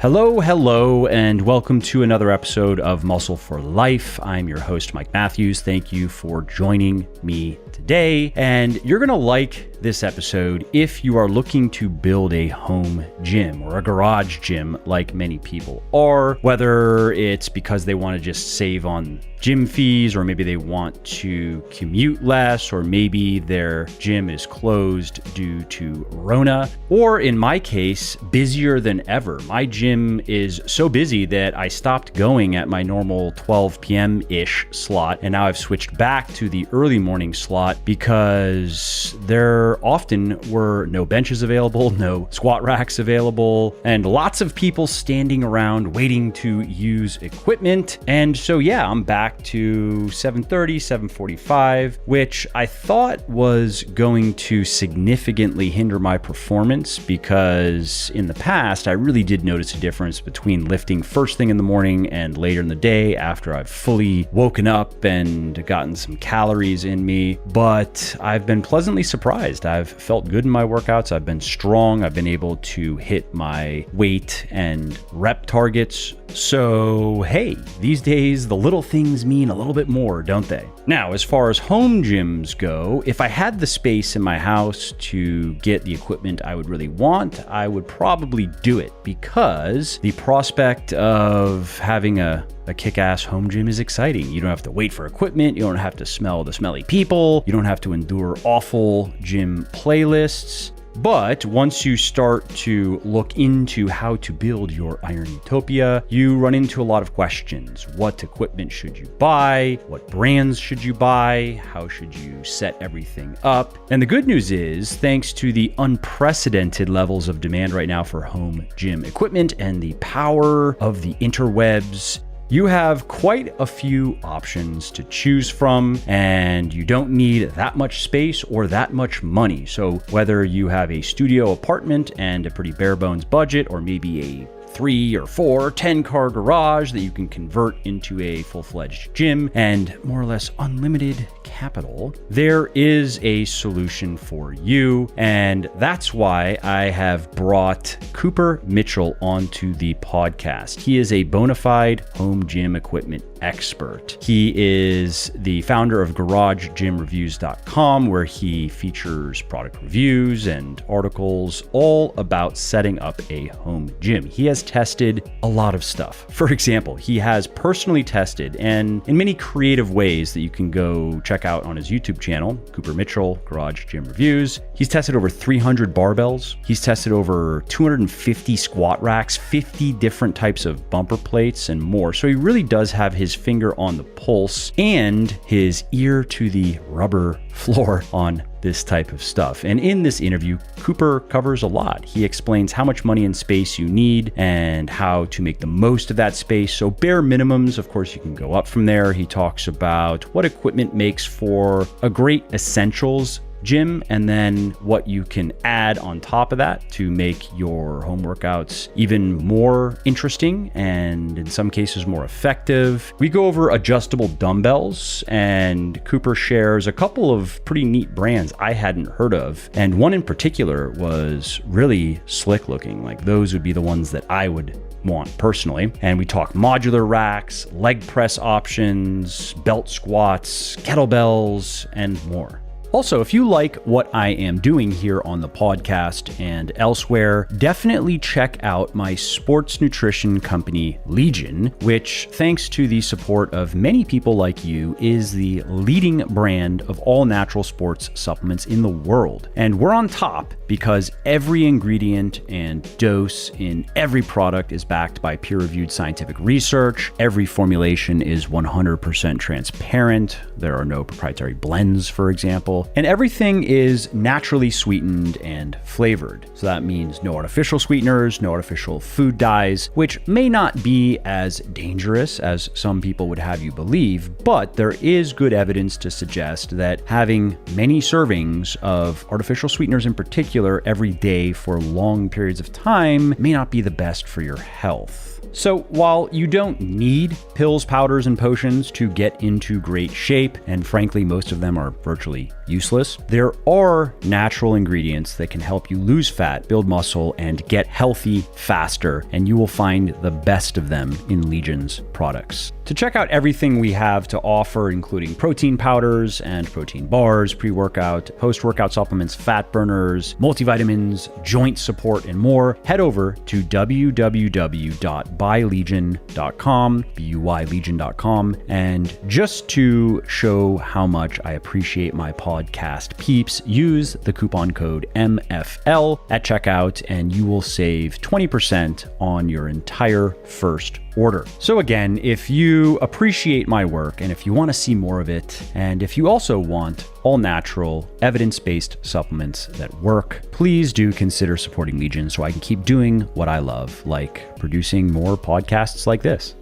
Hello, and welcome to another episode of Muscle for Life. I'm your host, Mike Matthews. Thank you for joining me today. And you're going to like this episode if you are looking to build a home gym or a garage gym like many people are, whether it's because they want to just save on gym fees, or maybe they want to commute less, or maybe their gym is closed due to Rona, or in my case, busier than ever. My gym is so busy that I stopped going at my normal 12 p.m.-ish slot, and now I've switched back to the early morning slot because there often were no benches available, no squat racks available, and lots of people standing around waiting to use equipment. And so yeah, I'm back to 7:30, 7:45, which I thought was going to significantly hinder my performance, because in the past, I really did notice a difference between lifting first thing in the morning and later in the day after I've fully woken up and gotten some calories in me. But I've been pleasantly surprised. I've felt good in my workouts. I've been strong. I've been able to hit my weight and rep targets. So, hey, these days, the little things mean a little bit more, don't they? Now, as far as home gyms go, if I had the space in my house to get the equipment I would really want, I would probably do it, because the prospect of having a kick-ass home gym is exciting. You don't have to wait for equipment. You don't have to smell the smelly people. You don't have to endure awful gym playlists. But once you start to look into how to build your Iron Utopia, you run into a lot of questions. What equipment should you buy? What brands should you buy? How should you set everything up? And the good news is, thanks to the unprecedented levels of demand right now for home gym equipment and the power of the interwebs, you have quite a few options to choose from, and you don't need that much space or that much money. So whether you have a studio apartment and a pretty bare bones budget, or maybe a 3 or 4, 10-car garage that you can convert into a full-fledged gym and more or less unlimited capital, there is a solution for you. And that's why I have brought Cooper Mitchell onto the podcast. He is a bona fide home gym equipment expert. He is the founder of GarageGymReviews.com, where he features product reviews and articles all about setting up a home gym. He has tested a lot of stuff. For example, he has personally tested, and in many creative ways that you can go check out on his YouTube channel, Cooper Mitchell, Garage Gym Reviews. He's tested over 300 barbells. He's tested over 250 squat racks, 50 different types of bumper plates, and more. So he really does have his finger on the pulse and his ear to the rubber floor on this type of stuff. And in this interview, Cooper covers a lot. He explains how much money and space you need and how to make the most of that space. So bare minimums, of course, you can go up from there. He talks about what equipment makes for a great essentials gym, and then what you can add on top of that to make your home workouts even more interesting and in some cases more effective. We go over adjustable dumbbells, and Cooper shares a couple of pretty neat brands I hadn't heard of, and one in particular was really slick looking. Like, those would be the ones that I would want personally. And we talk modular racks, leg press options, belt squats, kettlebells, and more. Also, if you like what I am doing here on the podcast and elsewhere, definitely check out my sports nutrition company, Legion, which, thanks to the support of many people like you, is the leading brand of all natural sports supplements in the world. And we're on top because every ingredient and dose in every product is backed by peer-reviewed scientific research. Every formulation is 100% transparent. There are no proprietary blends, for example. And everything is naturally sweetened and flavored. So that means no artificial sweeteners, no artificial food dyes, which may not be as dangerous as some people would have you believe, but there is good evidence to suggest that having many servings of artificial sweeteners in particular every day for long periods of time may not be the best for your health. So while you don't need pills, powders, and potions to get into great shape, and frankly, most of them are virtually useless. There are natural ingredients that can help you lose fat, build muscle, and get healthy faster, and you will find the best of them in Legion's products. To check out everything we have to offer, including protein powders and protein bars, pre-workout, post-workout supplements, fat burners, multivitamins, joint support, and more, head over to www.buylegion.com, BUYlegion.com. And just to show how much I appreciate my podcast peeps, use the coupon code MFL at checkout and you will save 20% on your entire first order. So again, if you appreciate my work and if you want to see more of it, and if you also want all natural, evidence-based supplements that work, please do consider supporting Legion so I can keep doing what I love, like producing more podcasts like this.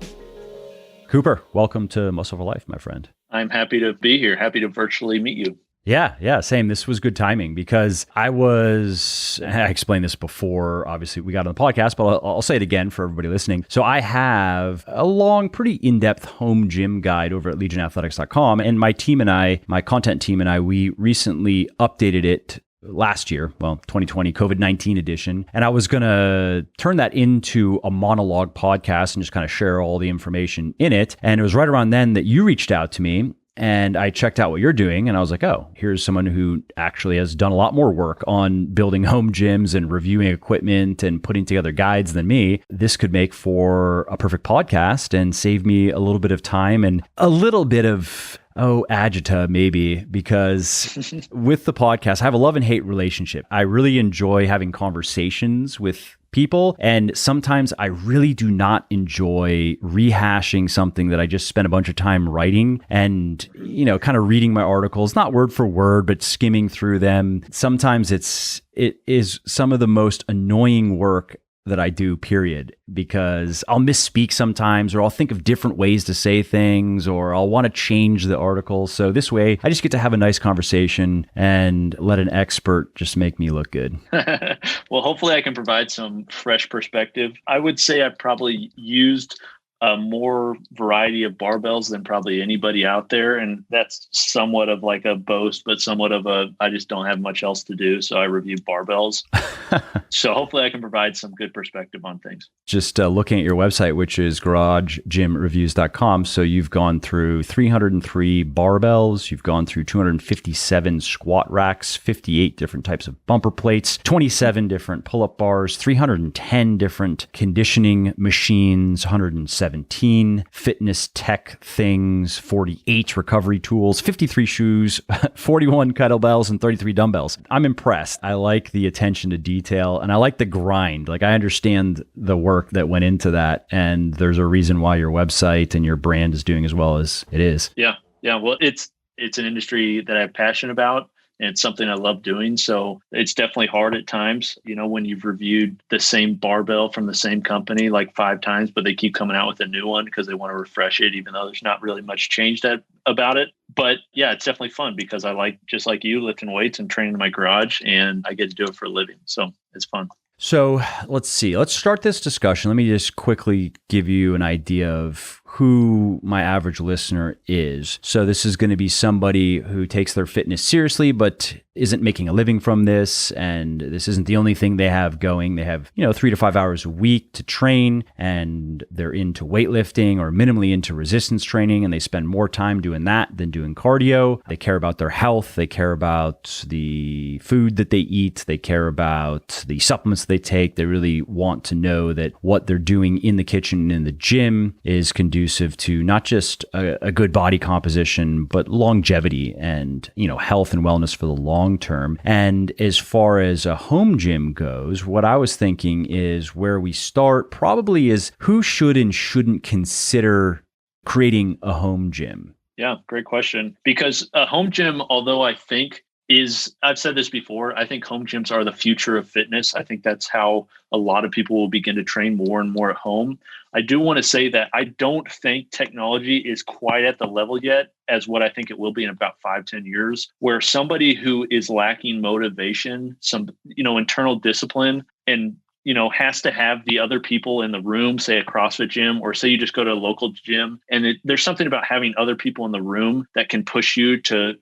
Cooper, welcome to Muscle for Life, my friend. I'm happy to be here. Happy to virtually meet you. Yeah, same. This was good timing because I explained this before, obviously we got on the podcast, but I'll say it again for everybody listening. So I have a long, pretty in-depth home gym guide over at legionathletics.com. And my content team and I, we recently updated it last year, 2020 COVID-19 edition. And I was going to turn that into a monologue podcast and just kind of share all the information in it. And it was right around then that you reached out to me. And I checked out what you're doing and I was like, oh, here's someone who actually has done a lot more work on building home gyms and reviewing equipment and putting together guides than me. This could make for a perfect podcast and save me a little bit of time and a little bit of agita maybe, because with the podcast, I have a love and hate relationship. I really enjoy having conversations with people. And sometimes I really do not enjoy rehashing something that I just spent a bunch of time writing and, kind of reading my articles, not word for word, but skimming through them. Sometimes it is some of the most annoying work that I do, period, because I'll misspeak sometimes, or I'll think of different ways to say things, or I'll want to change the article. So this way, I just get to have a nice conversation and let an expert just make me look good. Well, hopefully I can provide some fresh perspective. I would say I've probably used a more variety of barbells than probably anybody out there. And that's somewhat of like a boast, but somewhat of I just don't have much else to do. So I review barbells. So hopefully I can provide some good perspective on things. Just looking at your website, which is garagegymreviews.com. So you've gone through 303 barbells. You've gone through 257 squat racks, 58 different types of bumper plates, 27 different pull-up bars, 310 different conditioning machines, 117 fitness tech things, 48 recovery tools, 53 shoes, 41 kettlebells, and 33 dumbbells. I'm impressed. I like the attention to detail and I like the grind. Like I understand the work that went into that, and there's a reason why your website and your brand is doing as well as it is. Yeah. Well, it's an industry that I have passion about. And it's something I love doing. So it's definitely hard at times, when you've reviewed the same barbell from the same company like 5 times, but they keep coming out with a new one because they want to refresh it, even though there's not really much change about it. But yeah, it's definitely fun because I like, just like you, lifting weights and training in my garage, and I get to do it for a living. So it's fun. So let's see. Let's start this discussion. Let me just quickly give you an idea of who my average listener is. So this is going to be somebody who takes their fitness seriously, but isn't making a living from this. And this isn't the only thing they have going. They have, 3 to 5 hours a week to train, and they're into weightlifting or minimally into resistance training. And they spend more time doing that than doing cardio. They care about their health. They care about the food that they eat. They care about the supplements they take. They really want to know that what they're doing in the kitchen and in the gym is conducive to not just a good body composition, but longevity and, health and wellness for the long term. And as far as a home gym goes, what I was thinking is where we start probably is who should and shouldn't consider creating a home gym. Yeah, great question. Because a home gym, although I think I've said this before, I think home gyms are the future of fitness. I think that's how a lot of people will begin to train more and more at home. I do want to say that I don't think technology is quite at the level yet as what I think it will be in about 5-10 years, where somebody who is lacking motivation, some, internal discipline, and has to have the other people in the room, say a CrossFit gym, or say you just go to a local gym. And there's something about having other people in the room that can push you to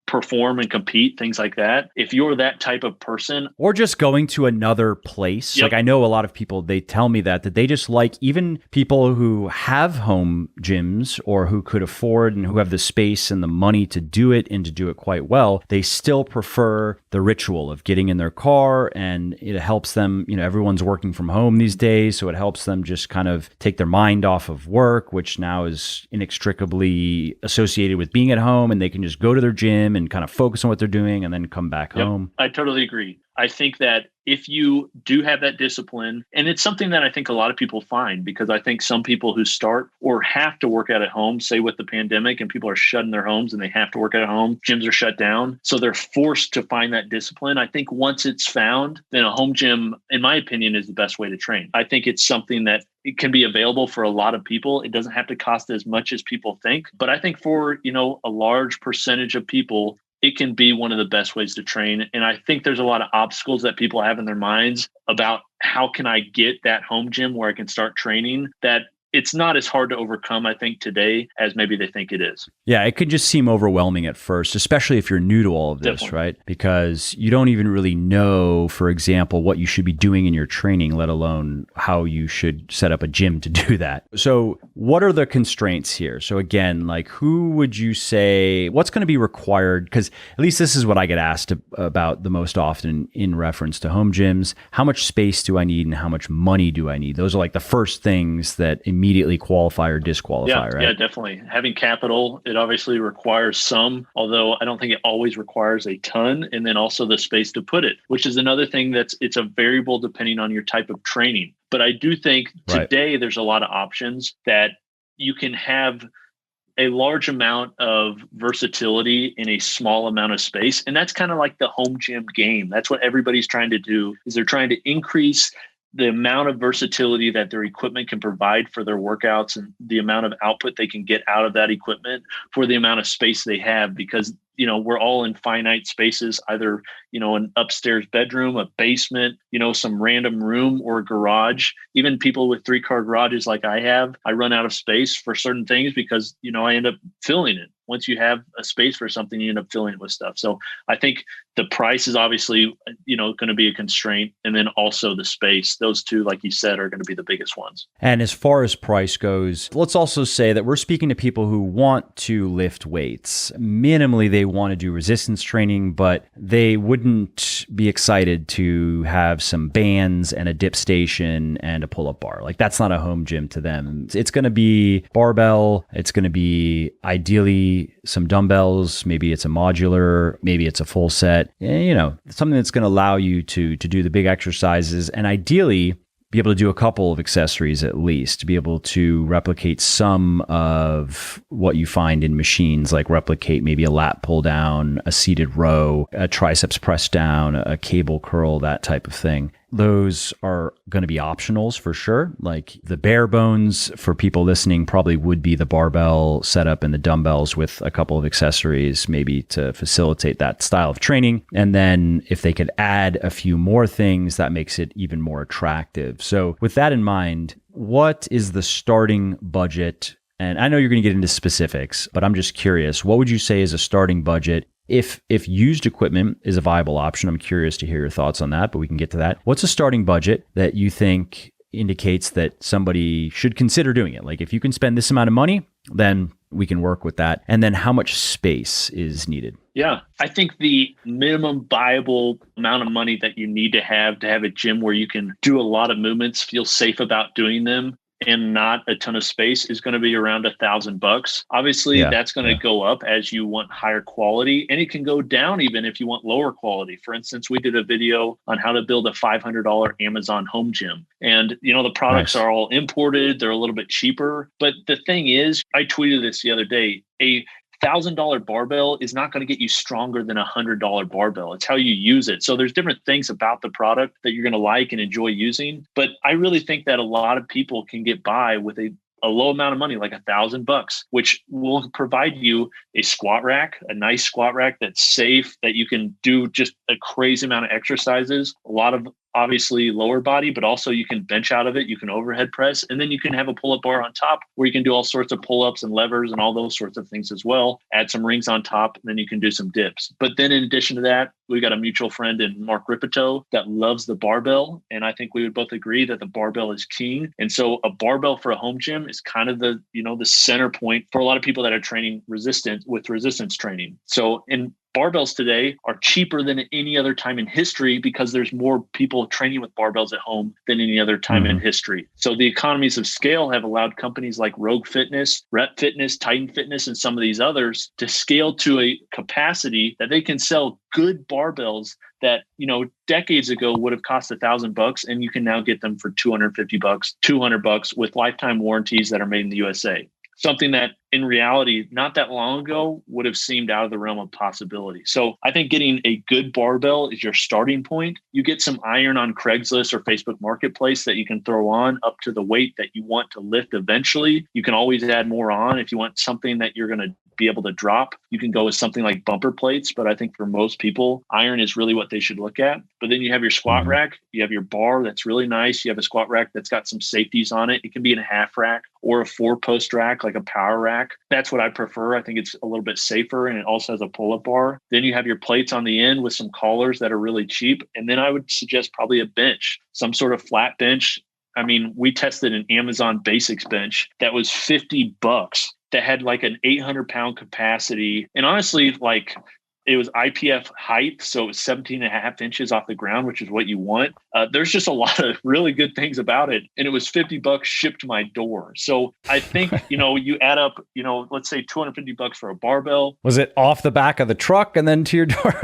perform and compete, things like that. If you're that type of person, or just going to another place. Yep. Like I know a lot of people, they tell me that they just like, even people who have home gyms or who could afford and who have the space and the money to do it and to do it quite well, they still prefer the ritual of getting in their car, and it helps them, everyone's working from home these days, so it helps them just kind of take their mind off of work, which now is inextricably associated with being at home, and they can just go to their gym and kind of focus on what they're doing and then come back home. I totally agree. I think that if you do have that discipline, and it's something that I think a lot of people find, because I think some people who start or have to work out at home, say with the pandemic and people are shut in their homes and they have to work out at home, gyms are shut down. So they're forced to find that discipline. I think once it's found, then a home gym, in my opinion, is the best way to train. I think it's something that it can be available for a lot of people. It doesn't have to cost as much as people think. But I think for, a large percentage of people, it can be one of the best ways to train. And I think there's a lot of obstacles that people have in their minds about how can I get that home gym where I can start training, that it's not as hard to overcome, I think, today as maybe they think it is. Yeah, it could just seem overwhelming at first, especially if you're new to all of this, Definitely. right? Because you don't even really know, for example, what you should be doing in your training, let alone how you should set up a gym to do that. So what are the constraints here? So again, like who would you say, what's going to be required? Because at least this is what I get asked about the most often in reference to home gyms. How much space do I need and how much money do I need? Those are like the first things that immediately qualify or disqualify, right? Yeah, definitely. Having capital, it obviously requires some, although I don't think it always requires a ton. And then also the space to put it, which is another thing it's a variable depending on your type of training. But I do think today there's a lot of options that you can have a large amount of versatility in a small amount of space. And that's kind of like the home gym game. That's what everybody's trying to do, is they're trying to increase the amount of versatility that their equipment can provide for their workouts and the amount of output they can get out of that equipment for the amount of space they have, because we're all in finite spaces, either an upstairs bedroom, a basement, some random room or a garage. Even people with 3-car garages like I have, I run out of space for certain things because I end up filling it. Once you have a space for something, you end up filling it with stuff. So I think the price is obviously, going to be a constraint. And then also the space. Those two, like you said, are going to be the biggest ones. And as far as price goes, let's also say that we're speaking to people who want to lift weights. Minimally, they want to do resistance training, but they wouldn't be excited to have some bands and a dip station and a pull-up bar. Like that's not a home gym to them. It's going to be barbell. It's going to be ideally some dumbbells. Maybe it's a modular. Maybe it's a full set. Something that's going to allow you to do the big exercises, and ideally be able to do a couple of accessories at least, to be able to replicate some of what you find in machines, like replicate maybe a lat pull down, a seated row, a triceps press down, a cable curl, that type of thing. Those are going to be optionals for sure. Like the bare bones for people listening probably would be the barbell setup and the dumbbells with a couple of accessories, maybe to facilitate that style of training. And then if they could add a few more things, that makes it even more attractive. So with that in mind, what is the starting budget? And I know you're going to get into specifics, but I'm just curious, what would you say is a starting budget? If used equipment is a viable option, I'm curious to hear your thoughts on that, but we can get to that. What's a starting budget that you think indicates that somebody should consider doing it? Like if you can spend this amount of money, then we can work with that. And then how much space is needed? Yeah, I think the minimum viable amount of money that you need to have a gym where you can do a lot of movements, feel safe about doing them, and not a ton of space is going to be around $1,000. Obviously, that's going to go up as you want higher quality, and it can go down even if you want lower quality. For instance, we did a video on how to build a $500 Amazon home gym. And, the products are all imported. They're a little bit cheaper. But the thing is, I tweeted this the other day, a $1,000 barbell is not going to get you stronger than a $100 barbell. It's how you use it. So there's different things about the product that you're going to like and enjoy using. But I really think that a lot of people can get by with a low amount of money, like $1,000, which will provide you a squat rack, a nice squat rack that's safe, that you can do just a crazy amount of exercises, a lot of obviously lower body, but also you can bench out of it. You can overhead press, and then you can have a pull-up bar on top where you can do all sorts of pull-ups and levers and all those sorts of things as well. Add some rings on top, and then you can do some dips. But then in addition to that, we got a mutual friend in Mark Ripito that loves the barbell. And I think we would both agree that the barbell is king. And so a barbell for a home gym is kind of the center point for a lot of people that are training resistance training. So in barbells today are cheaper than any other time in history because there's more people training with barbells at home than any other time in history. So the economies of scale have allowed companies like Rogue Fitness, Rep Fitness, Titan Fitness, and some of these others to scale to a capacity that they can sell good barbells that, decades ago would have cost $1,000, and you can now get them for $250, $200 with lifetime warranties that are made in the USA. Something that in reality, not that long ago, would have seemed out of the realm of possibility. So I think getting a good barbell is your starting point. You get some iron on Craigslist or Facebook Marketplace that you can throw on up to the weight that you want to lift eventually. You can always add more on. If you want something that you're going to be able to drop, you can go with something like bumper plates. But I think for most people, iron is really what they should look at. But then you have your squat rack, you have your bar that's really nice. You have a squat rack that's got some safeties on it. It can be in a half rack or a 4-post rack, like a power rack. That's what I prefer. I think it's a little bit safer, and it also has a pull-up bar. Then you have your plates on the end with some collars that are really cheap. And then I would suggest probably a bench, some sort of flat bench. I mean, we tested an Amazon Basics bench that was $50 that had like an 800-pound capacity. And honestly, like it was IPF height. So it was 17 and a half inches off the ground, which is what you want. There's just a lot of really good things about it. And it was $50 shipped to my door. So I think, you add up, let's say $250 for a barbell. Was it off the back of the truck and then to your door?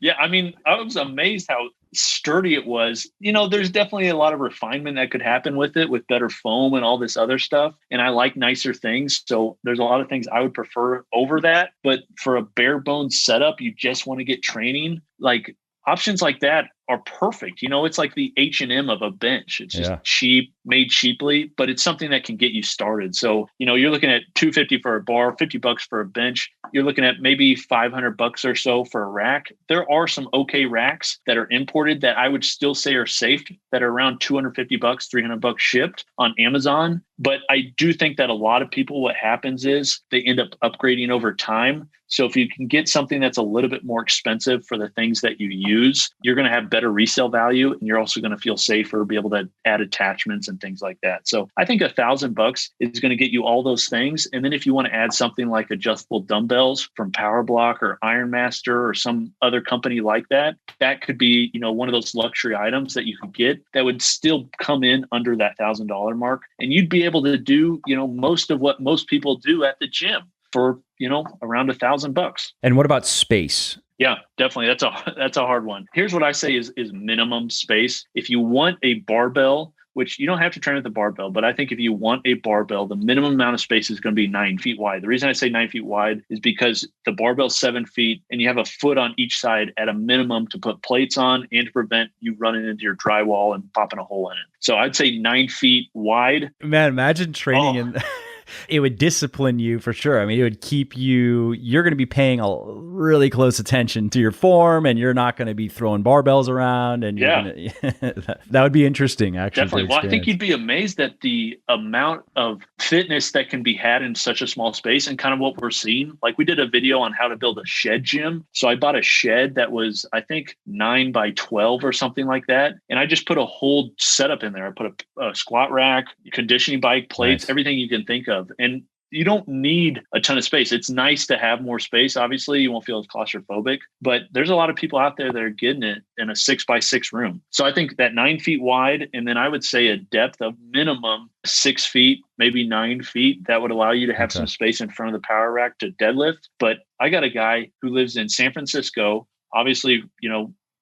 Yeah. I mean, I was amazed how sturdy it was. There's definitely a lot of refinement that could happen with it, with better foam and all this other stuff. And I like nicer things. So there's a lot of things I would prefer over that. But for a bare bones setup, you just want to get training, like options like that are perfect. It's like the H&M of a bench. It's just cheap, made cheaply, but it's something that can get you started. So, you're looking at $250 for a bar, $50 for a bench. You're looking at maybe $500 or so for a rack. There are some okay racks that are imported that I would still say are safe, that are around $250, $300 shipped on Amazon. But I do think that a lot of people, what happens is they end up upgrading over time. So if you can get something that's a little bit more expensive for the things that you use, you're going to have better resale value, and you're also going to feel safer, be able to add attachments and things like that. So I think $1,000 is going to get you all those things. And then if you want to add something like adjustable dumbbells from Power Block or Iron Master or some other company like that, that could be, one of those luxury items that you could get that would still come in under that $1,000 mark. And you'd be able to do, most of what most people do at the gym for, around $1,000. And what about space? Yeah, definitely. That's a hard one. Here's what I say is minimum space. If you want a barbell, which you don't have to train with the barbell, but I think if you want a barbell, the minimum amount of space is going to be 9 feet wide. The reason I say 9 feet wide is because the barbell's 7 feet and you have a foot on each side at a minimum to put plates on and to prevent you running into your drywall and popping a hole in it. So I'd say 9 feet wide. Man, imagine training in... It would discipline you for sure. I mean, it would keep you're going to be paying a really close attention to your form, and you're not going to be throwing barbells around. And that would be interesting, actually. Definitely. Well, I think you'd be amazed at the amount of fitness that can be had in such a small space, and kind of what we're seeing. Like we did a video on how to build a shed gym. So I bought a shed that was, I think, 9 by 12 or something like that. And I just put a whole setup in there. I put a squat rack, conditioning bike, plates, everything you can think of. And you don't need a ton of space. It's nice to have more space. Obviously, you won't feel as claustrophobic, but there's a lot of people out there that are getting it in a 6x6 room. So I think that 9 feet wide, and then I would say a depth of minimum 6 feet, maybe 9 feet, that would allow you to have some space in front of the power rack to deadlift. But I got a guy who lives in San Francisco. Obviously,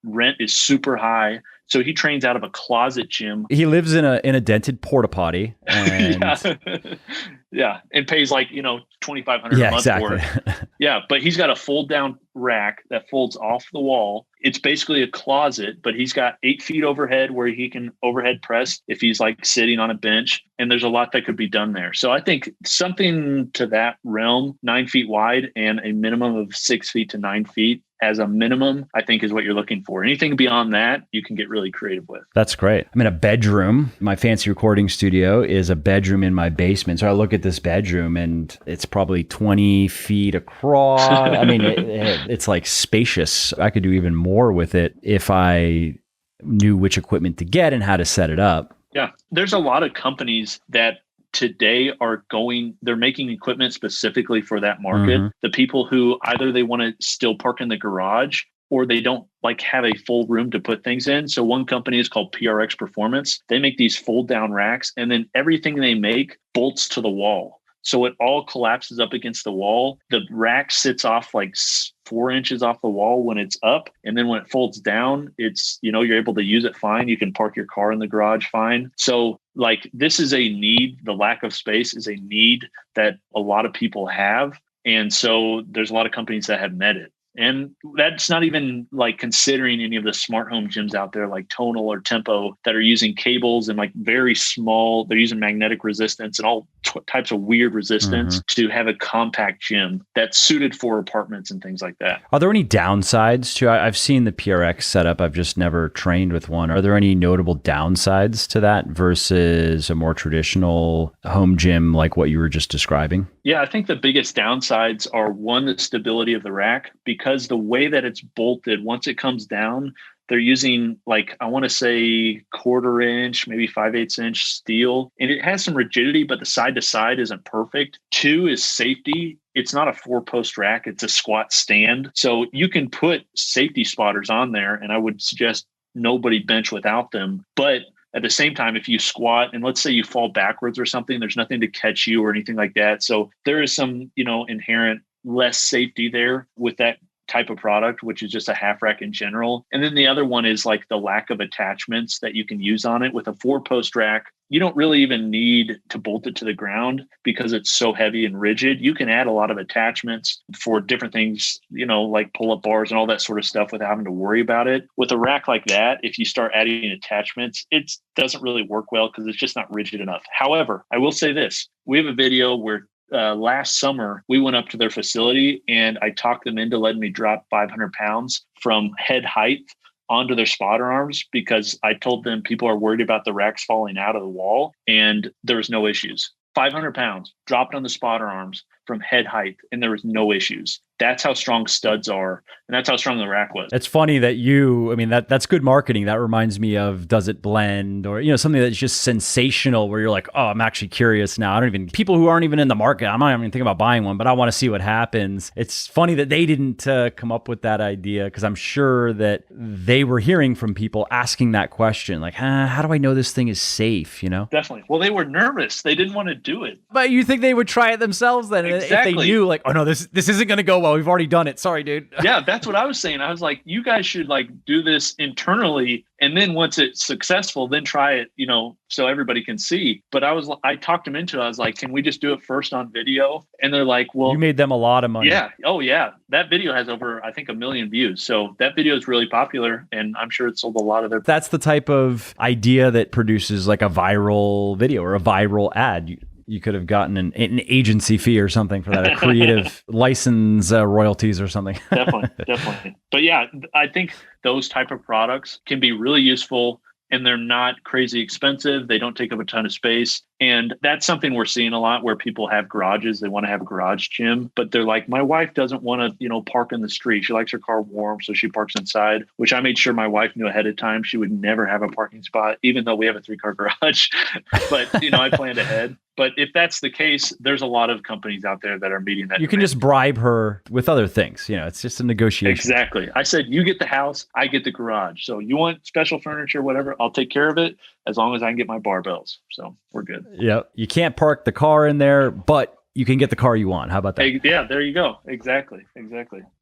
rent is super high. So he trains out of a closet gym. He lives in a dented porta potty. And... yeah. And pays like, $2,500 a month for it. Yeah. But he's got a fold down rack that folds off the wall. It's basically a closet, but he's got 8 feet overhead where he can overhead press if he's like sitting on a bench. And there's a lot that could be done there. So I think something to that realm, 9 feet wide and a minimum of 6 feet to 9 feet as a minimum, I think is what you're looking for. Anything beyond that, you can get really creative with. That's great. I'm in a bedroom. My fancy recording studio is a bedroom in my basement. So I look at this bedroom and it's probably 20 feet across. I mean, it's like spacious. I could do even more with it if I knew which equipment to get and how to set it up. Yeah. There's a lot of companies that today they're making equipment specifically for that market. The people who either they want to still park in the garage or they don't like have a full room to put things in. So one company is called PRX Performance. They make these fold down racks and then everything they make bolts to the wall. So it all collapses up against the wall. The rack sits off like 4 inches off the wall when it's up. And then when it folds down, it's, you're able to use it fine. You can park your car in the garage fine. So like this is a need. The lack of space is a need that a lot of people have. And so there's a lot of companies that have met it. And that's not even like considering any of the smart home gyms out there like Tonal or Tempo that are using cables and like very small, they're using magnetic resistance and all types of weird resistance to have a compact gym that's suited for apartments and things like that. Are there any downsides to, I've seen the PRX setup, I've just never trained with one. Are there any notable downsides to that versus a more traditional home gym like what you were just describing? Yeah, I think the biggest downsides are one, the stability of the rack, because the way that it's bolted, once it comes down, they're using like, I want to say 1/4 inch, maybe 5/8 inch steel. And it has some rigidity, but the side to side isn't perfect. 2 is safety. It's not a 4-post rack. It's a squat stand. So you can put safety spotters on there. And I would suggest nobody bench without them. But at the same time, if you squat and let's say you fall backwards or something, there's nothing to catch you or anything like that. So there is some, inherent less safety there with that type of product, which is just a half rack in general. And then the other one is like the lack of attachments that you can use on it. With a 4-post rack, you don't really even need to bolt it to the ground because it's so heavy and rigid. You can add a lot of attachments for different things, like pull-up bars and all that sort of stuff without having to worry about it. With a rack like that, if you start adding attachments, it doesn't really work well because it's just not rigid enough. However, I will say this. We have a video where last summer, we went up to their facility and I talked them into letting me drop 500 pounds from head height onto their spotter arms because I told them people are worried about the racks falling out of the wall and there was no issues. 500 pounds dropped on the spotter arms from head height and there was no issues. That's how strong studs are. And that's how strong the rack was. It's funny that that's good marketing. That reminds me of Does It Blend or, something that's just sensational where you're like, oh, I'm actually curious now. People who aren't even in the market, I'm not even thinking about buying one, but I want to see what happens. It's funny that they didn't come up with that idea because I'm sure that they were hearing from people asking that question. Like, how do I know this thing is safe? Definitely. Well, they were nervous. They didn't want to do it. But you think they would try it themselves then? Exactly. If they knew like, oh no, this isn't going to go well. We've already done it. Sorry, dude. Yeah, that's what I was saying. I was like, you guys should like do this internally. And then once it's successful, then try it, so everybody can see. But I talked them into it. I was like, can we just do it first on video? And they're like, well, you made them a lot of money. Yeah. Oh yeah. That video has over, I think 1 million views. So that video is really popular and I'm sure it sold a lot of their. That's the type of idea that produces like a viral video or a viral ad. You could have gotten an agency fee or something for that, a creative license royalties or something. Definitely. But yeah, I think those type of products can be really useful and they're not crazy expensive. They don't take up a ton of space. And that's something we're seeing a lot where people have garages. They want to have a garage gym, but they're like, my wife doesn't want to, park in the street. She likes her car warm. So she parks inside, which I made sure my wife knew ahead of time. She would never have a parking spot, even though we have a 3-car garage. But, I planned ahead. But if that's the case, there's a lot of companies out there that are meeting that. You can just bribe her with other things. It's just a negotiation. Exactly. I said, you get the house, I get the garage. So you want special furniture, whatever, I'll take care of it as long as I can get my barbells. So we're good. Yeah. You can't park the car in there, but you can get the car you want. How about that? Yeah, there you go. Exactly.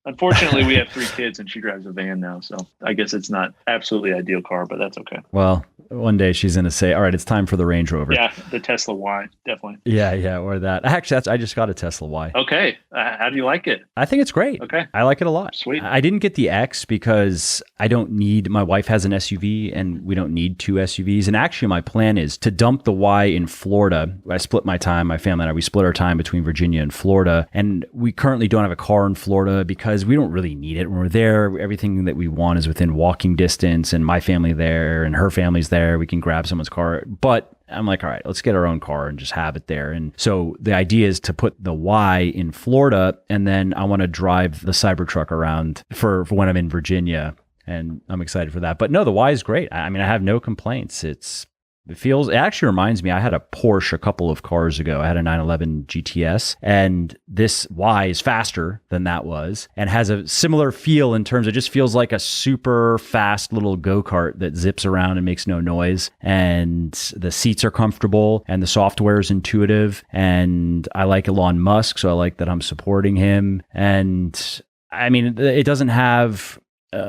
Unfortunately, we have 3 kids and she drives a van now. So I guess it's not absolutely ideal car, but that's okay. Well, one day she's going to say, all right, it's time for the Range Rover. Yeah, the Tesla Y, definitely. Yeah, or that. Actually, I just got a Tesla Y. Okay. How do you like it? I think it's great. Okay. I like it a lot. Sweet. I didn't get the X because my wife has an SUV and we don't need 2 SUVs. And actually my plan is to dump the Y in Florida. I split my time, my family and I, we split our time between Virginia and Florida. And we currently don't have a car in Florida because we don't really need it. When we're there, everything that we want is within walking distance, and my family there and her family's there. We can grab someone's car. But I'm like, all right, let's get our own car and just have it there. And so the idea is to put the Y in Florida, and then I want to drive the Cybertruck around for when I'm in Virginia. And I'm excited for that. But no, the Y is great. I mean, I have no complaints. It actually reminds me, I had a Porsche a couple of cars ago. I had a 911 GTS, and this Y is faster than that was and has a similar feel in terms, it just feels like a super fast little go-kart that zips around and makes no noise. And the seats are comfortable and the software is intuitive. And I like Elon Musk, so I like that I'm supporting him. And I mean, it doesn't have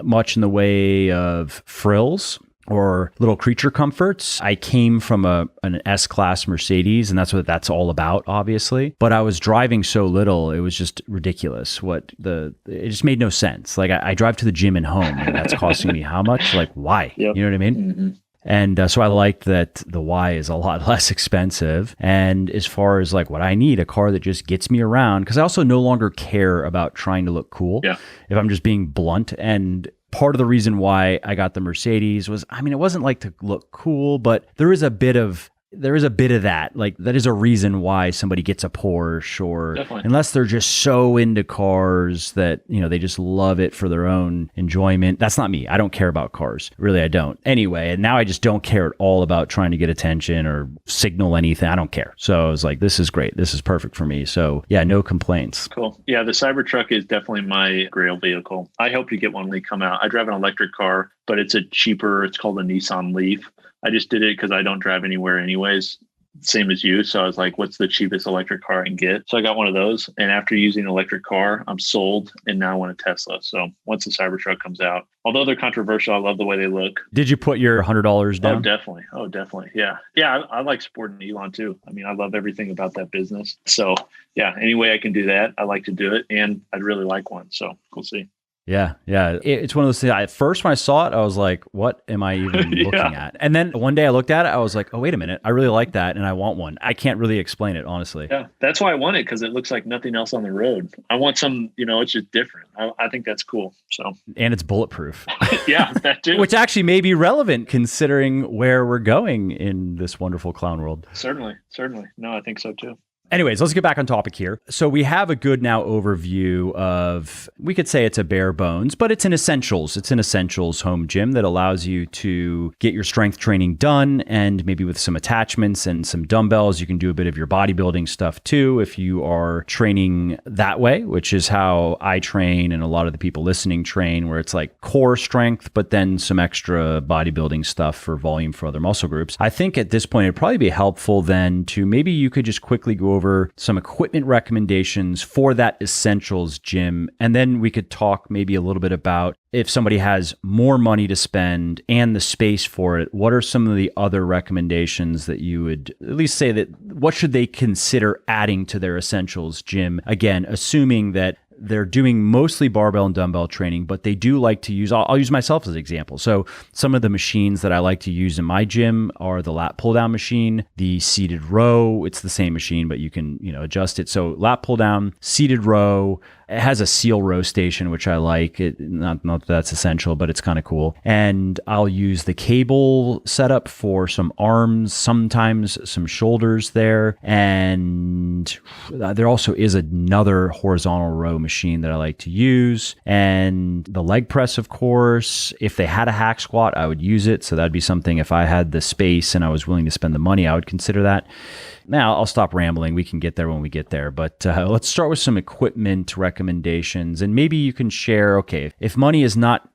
much in the way of frills or little creature comforts. I came from an S-Class Mercedes, and that's what that's all about, obviously. But I was driving so little, it was just ridiculous. It just made no sense. Like I drive to the gym and home, and that's costing me how much? Like, why? Yep. You know what I mean? Mm-hmm. And so I liked that the Y is a lot less expensive. And as far as like what I need, a car that just gets me around, because I also no longer care about trying to look cool. Yeah. If I'm just being blunt. And part of the reason why I got the Mercedes was, I mean, it wasn't like to look cool, but there is a bit of that. Like that is a reason why somebody gets a Porsche, or definitely. Unless they're just so into cars that, you know, they just love it for their own enjoyment. That's not me. I don't care about cars. Really, I don't. Anyway, and now I just don't care at all about trying to get attention or signal anything. I don't care. So I was like, this is great. This is perfect for me. So yeah, no complaints. Cool. Yeah, the Cybertruck is definitely my grail vehicle. I hope to get one when they come out. I drive an electric car, but it's called a Nissan Leaf. I just did it because I don't drive anywhere anyways, same as you. So I was like, what's the cheapest electric car I can get? So I got one of those. And after using an electric car, I'm sold. And now I want a Tesla. So once the Cybertruck comes out, although they're controversial, I love the way they look. Did you put your $100 down? Oh, definitely. Yeah. Yeah. I like supporting Elon too. I mean, I love everything about that business. So yeah, any way I can do that, I like to do it. And I'd really like one. So we'll see. Yeah. It's one of those things. At first, when I saw it, I was like, what am I even looking at? And then one day I looked at it, I was like, oh, wait a minute. I really like that. And I want one. I can't really explain it, honestly. Yeah. That's why I want it, because it looks like nothing else on the road. I want some, it's just different. I think that's cool. So. And it's bulletproof. Yeah, that too. Which actually may be relevant considering where we're going in this wonderful clown world. Certainly. No, I think so too. Anyways, let's get back on topic here. So we have a good now overview of, we could say it's a bare bones, but it's an essentials. It's an essentials home gym that allows you to get your strength training done, and maybe with some attachments and some dumbbells, you can do a bit of your bodybuilding stuff too if you are training that way, which is how I train and a lot of the people listening train, where it's like core strength, but then some extra bodybuilding stuff for volume for other muscle groups. I think at this point, it'd probably be helpful then to maybe you could just quickly go over some equipment recommendations for that essentials gym. And then we could talk maybe a little bit about if somebody has more money to spend and the space for it, what are some of the other recommendations that you would at least say that what should they consider adding to their essentials gym? Again, assuming that they're doing mostly barbell and dumbbell training, but they do like to use, I'll use myself as an example. So some of the machines that I like to use in my gym are the lat pull down machine, the seated row. It's the same machine, but you can, adjust it. So lat pull down, seated row. It has a seal row station, which I like. Not that that's essential, but it's kind of cool. And I'll use the cable setup for some arms, sometimes some shoulders there. And there also is another horizontal row machine that I like to use. And the leg press, of course, if they had a hack squat, I would use it. So that'd be something, if I had the space and I was willing to spend the money, I would consider that. Now, I'll stop rambling. We can get there when we get there. But let's start with some equipment recommendations. And maybe you can share, okay, if money is not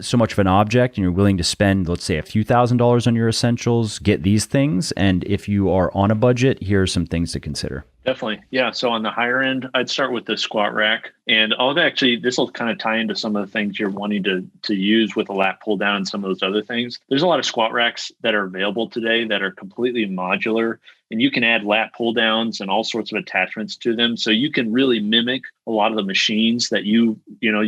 so much of an object and you're willing to spend, let's say, a few $1,000s on your essentials, get these things. And if you are on a budget, here are some things to consider. Definitely. Yeah. So on the higher end, I'd start with the squat rack. And this will kind of tie into some of the things you're wanting to use with a lat pull down and some of those other things. There's a lot of squat racks that are available today that are completely modular, and you can add lat pull downs and all sorts of attachments to them. So you can really mimic a lot of the machines that you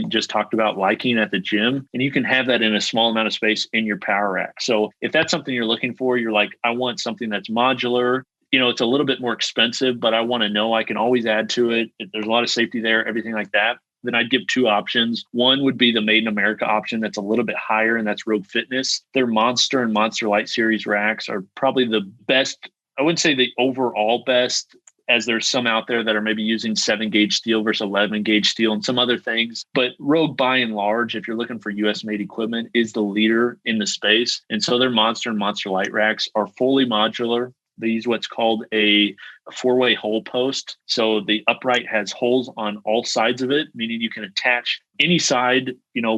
just talked about liking at the gym, and you can have that in a small amount of space in your power rack. So if that's something you're looking for, you're like, I want something that's modular. it's a little bit more expensive, but I want to know I can always add to it. There's a lot of safety there, everything like that. Then I'd give two options. One would be the Made in America option that's a little bit higher, and that's Rogue Fitness. Their Monster and Monster Light series racks are probably the best. I wouldn't say the overall best, as there's some out there that are maybe using 7-gauge steel versus 11-gauge steel and some other things. But Rogue, by and large, if you're looking for US made equipment, is the leader in the space. And so their Monster and Monster Light racks are fully modular. They use what's called a 4-way hole post. So the upright has holes on all sides of it, meaning you can attach any side,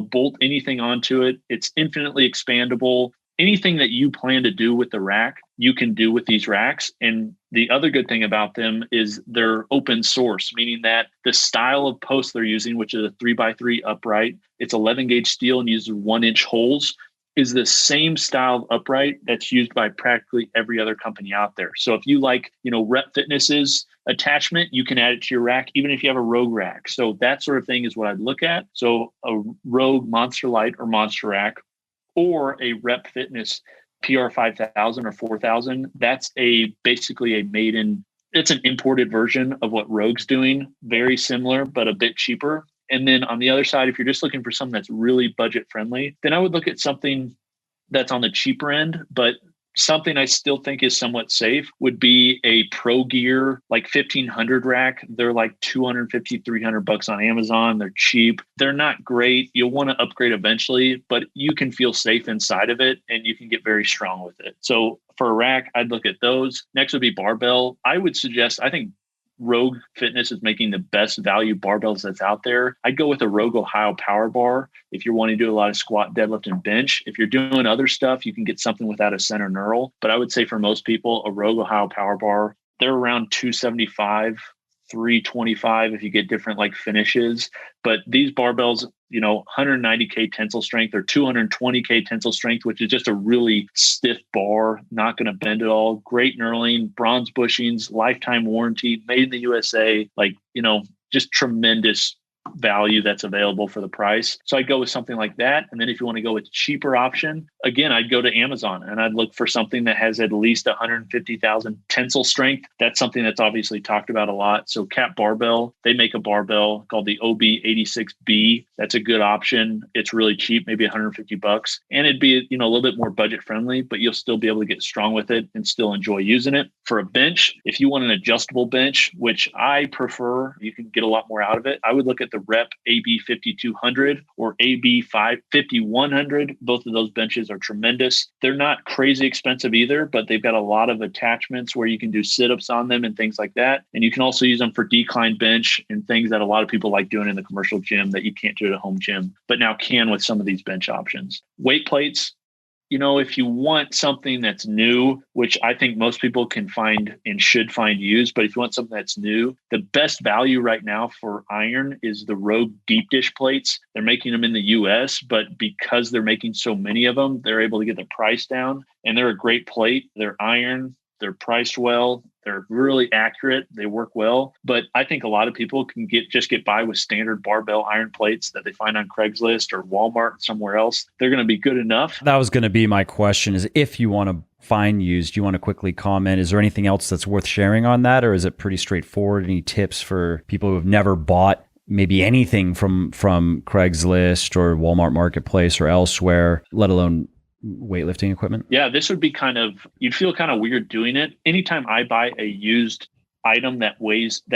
bolt anything onto it. It's infinitely expandable. Anything that you plan to do with the rack, you can do with these racks. And the other good thing about them is they're open source, meaning that the style of post they're using, which is a 3x3 upright, it's 11-gauge steel and uses 1-inch holes, is the same style of upright that's used by practically every other company out there. So if you like, Rep Fitness's attachment, you can add it to your rack, even if you have a Rogue rack. So that sort of thing is what I'd look at. So a Rogue Monster Light or Monster Rack, or a Rep Fitness PR 5000 or 4000. That's basically it's an imported version of what Rogue's doing. Very similar, but a bit cheaper. And then on the other side, if you're just looking for something that's really budget friendly, then I would look at something that's on the cheaper end, but something I still think is somewhat safe would be a Pro Gear, like 1500 rack. They're like $250, $300 on Amazon. They're cheap. They're not great. You'll want to upgrade eventually, but you can feel safe inside of it and you can get very strong with it. So for a rack, I'd look at those. Next would be barbell. I think Rogue Fitness is making the best value barbells that's out there. I'd go with a Rogue Ohio Power Bar if you're wanting to do a lot of squat, deadlift, and bench. If you're doing other stuff, you can get something without a center knurl. But I would say for most people, a Rogue Ohio Power Bar, they're around 275, 325 if you get different like finishes. But these barbells, 190K tensile strength or 220K tensile strength, which is just a really stiff bar, not going to bend at all. Great knurling, bronze bushings, lifetime warranty, made in the USA, just tremendous value that's available for the price. So I'd go with something like that. And then if you want to go with a cheaper option, again, I'd go to Amazon and I'd look for something that has at least 150,000 tensile strength. That's something that's obviously talked about a lot. So Cap Barbell, they make a barbell called the OB86B. That's a good option. It's really cheap, maybe $150. And it'd be, a little bit more budget friendly, but you'll still be able to get strong with it and still enjoy using it. For a bench, if you want an adjustable bench, which I prefer, you can get a lot more out of it. I would look at the Rep AB5200 or AB5100. Both of those benches are tremendous. They're not crazy expensive either, but they've got a lot of attachments where you can do sit-ups on them and things like that. And you can also use them for decline bench and things that a lot of people like doing in the commercial gym that you can't do at a home gym, but now can with some of these bench options. Weight plates. If you want something that's new, which I think most people can find and should find used, but if you want something that's new, the best value right now for iron is the Rogue deep dish plates. They're making them in the US, but because they're making so many of them, they're able to get the price down, and they're a great plate. They're iron. They're priced well. They're really accurate. They work well. But I think a lot of people can get by with standard barbell iron plates that they find on Craigslist or Walmart somewhere else. They're going to be good enough. That was going to be my question, is if you want to find used, do you want to quickly comment? Is there anything else that's worth sharing on that? Or is it pretty straightforward? Any tips for people who have never bought maybe anything from Craigslist or Walmart Marketplace or elsewhere, let alone weightlifting equipment? Yeah, this would be you'd feel kind of weird doing it. Anytime I buy a used item that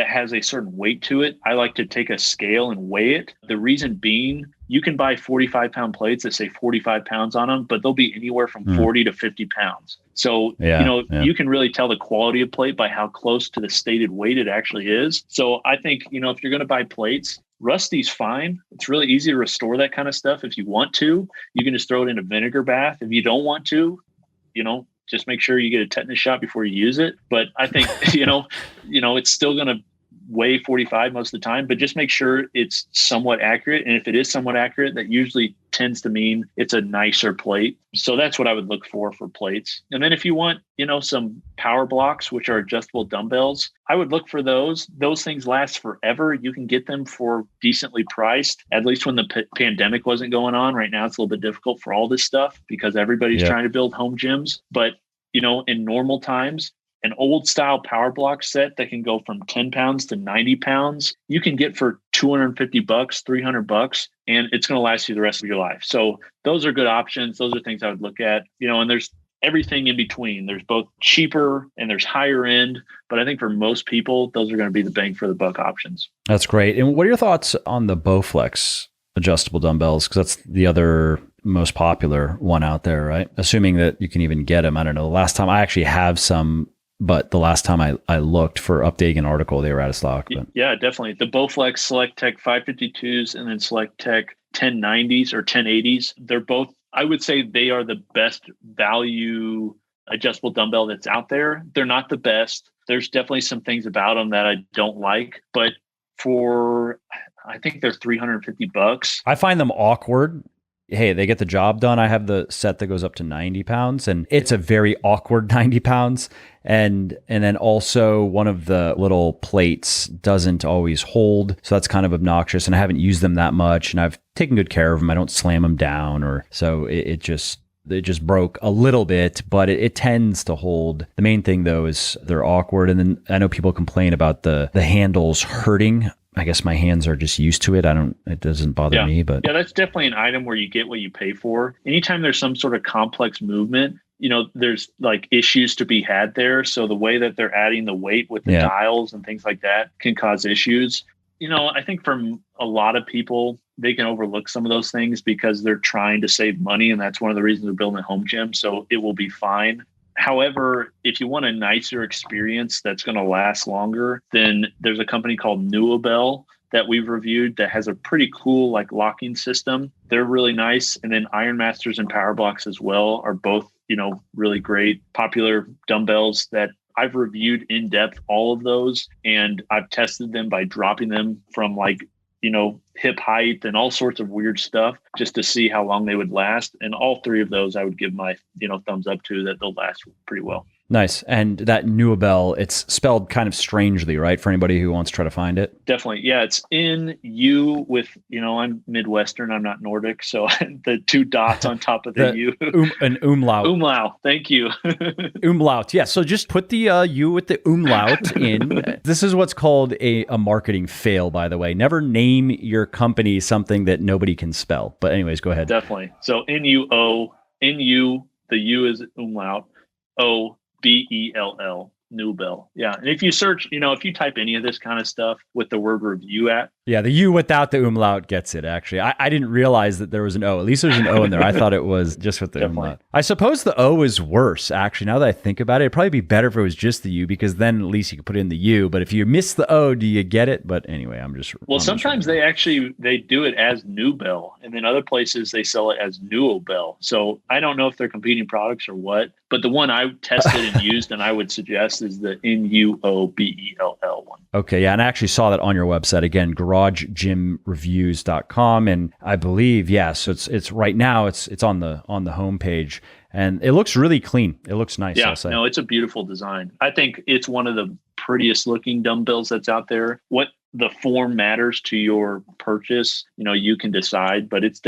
has a certain weight to it, I like to take a scale and weigh it. The reason being, you can buy 45-pound plates that say 45 pounds on them, but they'll be anywhere from 40 to 50 pounds. So, you can really tell the quality of plate by how close to the stated weight it actually is. So I think, if you're going to buy plates, rusty's fine. It's really easy to restore that kind of stuff. If you want to, you can just throw it in a vinegar bath. If you don't want to, just make sure you get a tetanus shot before you use it. But I think, it's still going to weigh 45 most of the time, but just make sure it's somewhat accurate. And if it is somewhat accurate, that usually tends to mean it's a nicer plate. So that's what I would look for plates. And then if you want, some power blocks, which are adjustable dumbbells, I would look for those. Those things last forever. You can get them for decently priced, at least when the pandemic wasn't going on. Right now, it's a little bit difficult for all this stuff because everybody's trying to build home gyms. But, in normal times, an old style power block set that can go from 10 pounds to 90 pounds, you can get for $250, $300, and it's going to last you the rest of your life. So those are good options. Those are things I would look at, and there's everything in between. There's both cheaper and there's higher end, but I think for most people, those are going to be the bang for the buck options. That's great. And what are your thoughts on the Bowflex adjustable dumbbells? Because that's the other most popular one out there, right? Assuming that you can even get them. I don't know. The last time I actually have some, but the last time I looked for updating an article, they were out of stock. But. Yeah, definitely. The Bowflex Select Tech 552s and then Select Tech 1090s or 1080s, they're both, I would say they are the best value adjustable dumbbell that's out there. They're not the best. There's definitely some things about them that I don't like, but I think they're $350. I find them awkward. Hey, they get the job done. I have the set that goes up to 90 pounds and it's a very awkward 90 pounds. And then also one of the little plates doesn't always hold. So that's kind of obnoxious. And I haven't used them that much and I've taken good care of them. I don't slam them down so it just broke a little bit, but it tends to hold. The main thing though is they're awkward. And then I know people complain about the handles hurting. I guess my hands are just used to it. It doesn't bother me, but yeah, that's definitely an item where you get what you pay for. Anytime there's some sort of complex movement, there's like issues to be had there. So the way that they're adding the weight with the dials and things like that can cause issues. I think for a lot of people, they can overlook some of those things because they're trying to save money. And that's one of the reasons they're building a home gym. So it will be fine. However, if you want a nicer experience that's going to last longer, then there's a company called Dumbbell that we've reviewed that has a pretty cool locking system. They're really nice. And then Iron Masters and Power Blocks as well are both, really great popular dumbbells that I've reviewed in depth, all of those. And I've tested them by dropping them from hip height and all sorts of weird stuff just to see how long they would last. And all three of those, I would give my, thumbs up to that they'll last pretty well. Nice. And that Dumbbell, it's spelled kind of strangely, right? For anybody who wants to try to find it. Definitely. Yeah. It's N-U with, I'm Midwestern. I'm not Nordic. So the two dots on top of the U. An umlaut. Umlaut. Thank you. Umlaut. Yeah. So just put the U with the umlaut in. This is what's called a marketing fail, by the way. Never name your company something that nobody can spell. But anyways, go ahead. Definitely. So N-U-O, N-U, the U is umlaut, O-B-E-L-L, Dumbbell. Yeah. And if you search, if you type any of this kind of stuff with the word review at. Yeah, the U without the umlaut gets it, actually. I didn't realize that there was an O. At least there's an O in there. I thought it was just with the umlaut. I suppose the O is worse, actually. Now that I think about it, it'd probably be better if it was just the U because then at least you could put in the U. But if you miss the O, do you get it? But anyway, sometimes they do it as Dumbbell. And then other places they sell it as Dumbbell. So I don't know if they're competing products or what. But the one I tested and used and I would suggest is the N-U-O-B-E-L-L one. Okay, yeah. And I actually saw that on your website again, garagegymreviews.com. And I believe, so it's right now it's on the homepage and it looks really clean. It looks nice. Yeah, no, it's a beautiful design. I think it's one of the prettiest looking dumbbells that's out there. What the form matters to your purchase, you can decide, but it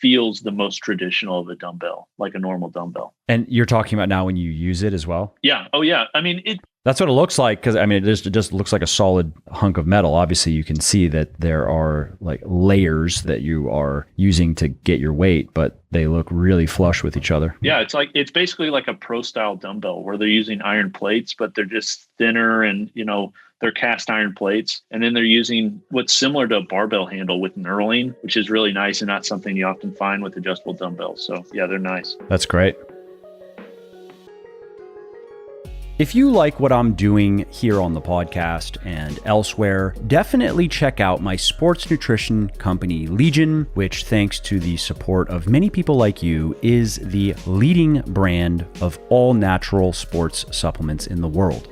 feels the most traditional of a dumbbell, like a normal dumbbell. And you're talking about now when you use it as well? Yeah. Oh yeah. I mean, that's what it looks like because it just looks like a solid hunk of metal. Obviously, you can see that there are layers that you are using to get your weight, but they look really flush with each other. Yeah, it's basically like a pro style dumbbell where they're using iron plates, but they're just thinner and they're cast iron plates. And then they're using what's similar to a barbell handle with knurling, which is really nice and not something you often find with adjustable dumbbells. So yeah, they're nice. That's great. If you like what I'm doing here on the podcast and elsewhere, definitely check out my sports nutrition company, Legion, which, thanks to the support of many people like you, is the leading brand of all natural sports supplements in the world.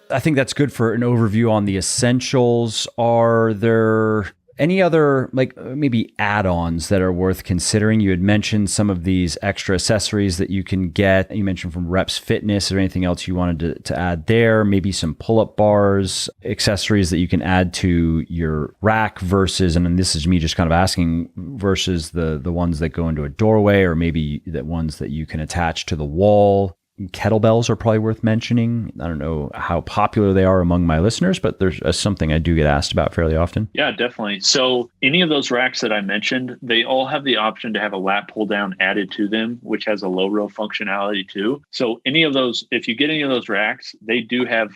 I think that's good for an overview on the essentials. Are there any other maybe add-ons that are worth considering? You had mentioned some of these extra accessories that you can get. You mentioned from Reps Fitness. Is there anything else you wanted to add there? Maybe some pull-up bars, accessories that you can add to your rack versus, and then this is me just kind of asking, versus the ones that go into a doorway or maybe the ones that you can attach to the wall. Kettlebells are probably worth mentioning. I don't know how popular they are among my listeners, but there's something I do get asked about fairly often. Yeah, definitely. So any of those racks that I mentioned, they all have the option to have a lat pull down added to them, which has a low row functionality too. So any of those, if you get any of those racks, they do have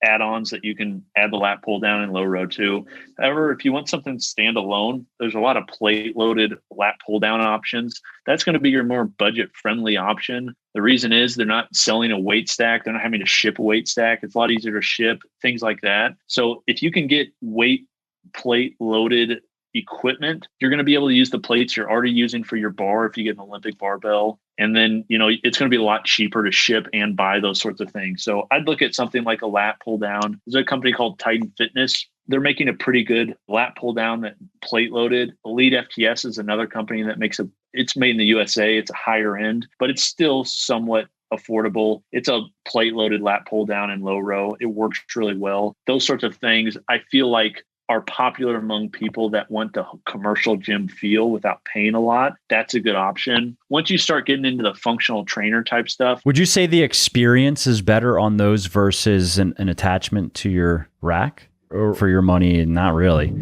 add-ons that you can add the lat pull down and low row to. However, if you want something standalone, there's a lot of plate loaded lat pull down options. That's going to be your more budget friendly option. The reason is they're not selling a weight stack. They're not having to ship a weight stack. It's a lot easier to ship, things like that. So if you can get weight plate loaded equipment, you're going to be able to use the plates you're already using for your bar if you get an Olympic barbell. And then, it's going to be a lot cheaper to ship and buy those sorts of things. So I'd look at something like a lat pull down. There's a company called Titan Fitness. They're making a pretty good lat pull down that plate loaded. Elite FTS is another company that it's made in the USA. It's a higher end, but it's still somewhat affordable. It's a plate loaded lat pull down in low row. It works really well. Those sorts of things I feel like are popular among people that want the commercial gym feel without paying a lot. That's a good option. Once you start getting into the functional trainer type stuff. Would you say the experience is better on those versus an attachment to your rack? Or for your money, not really?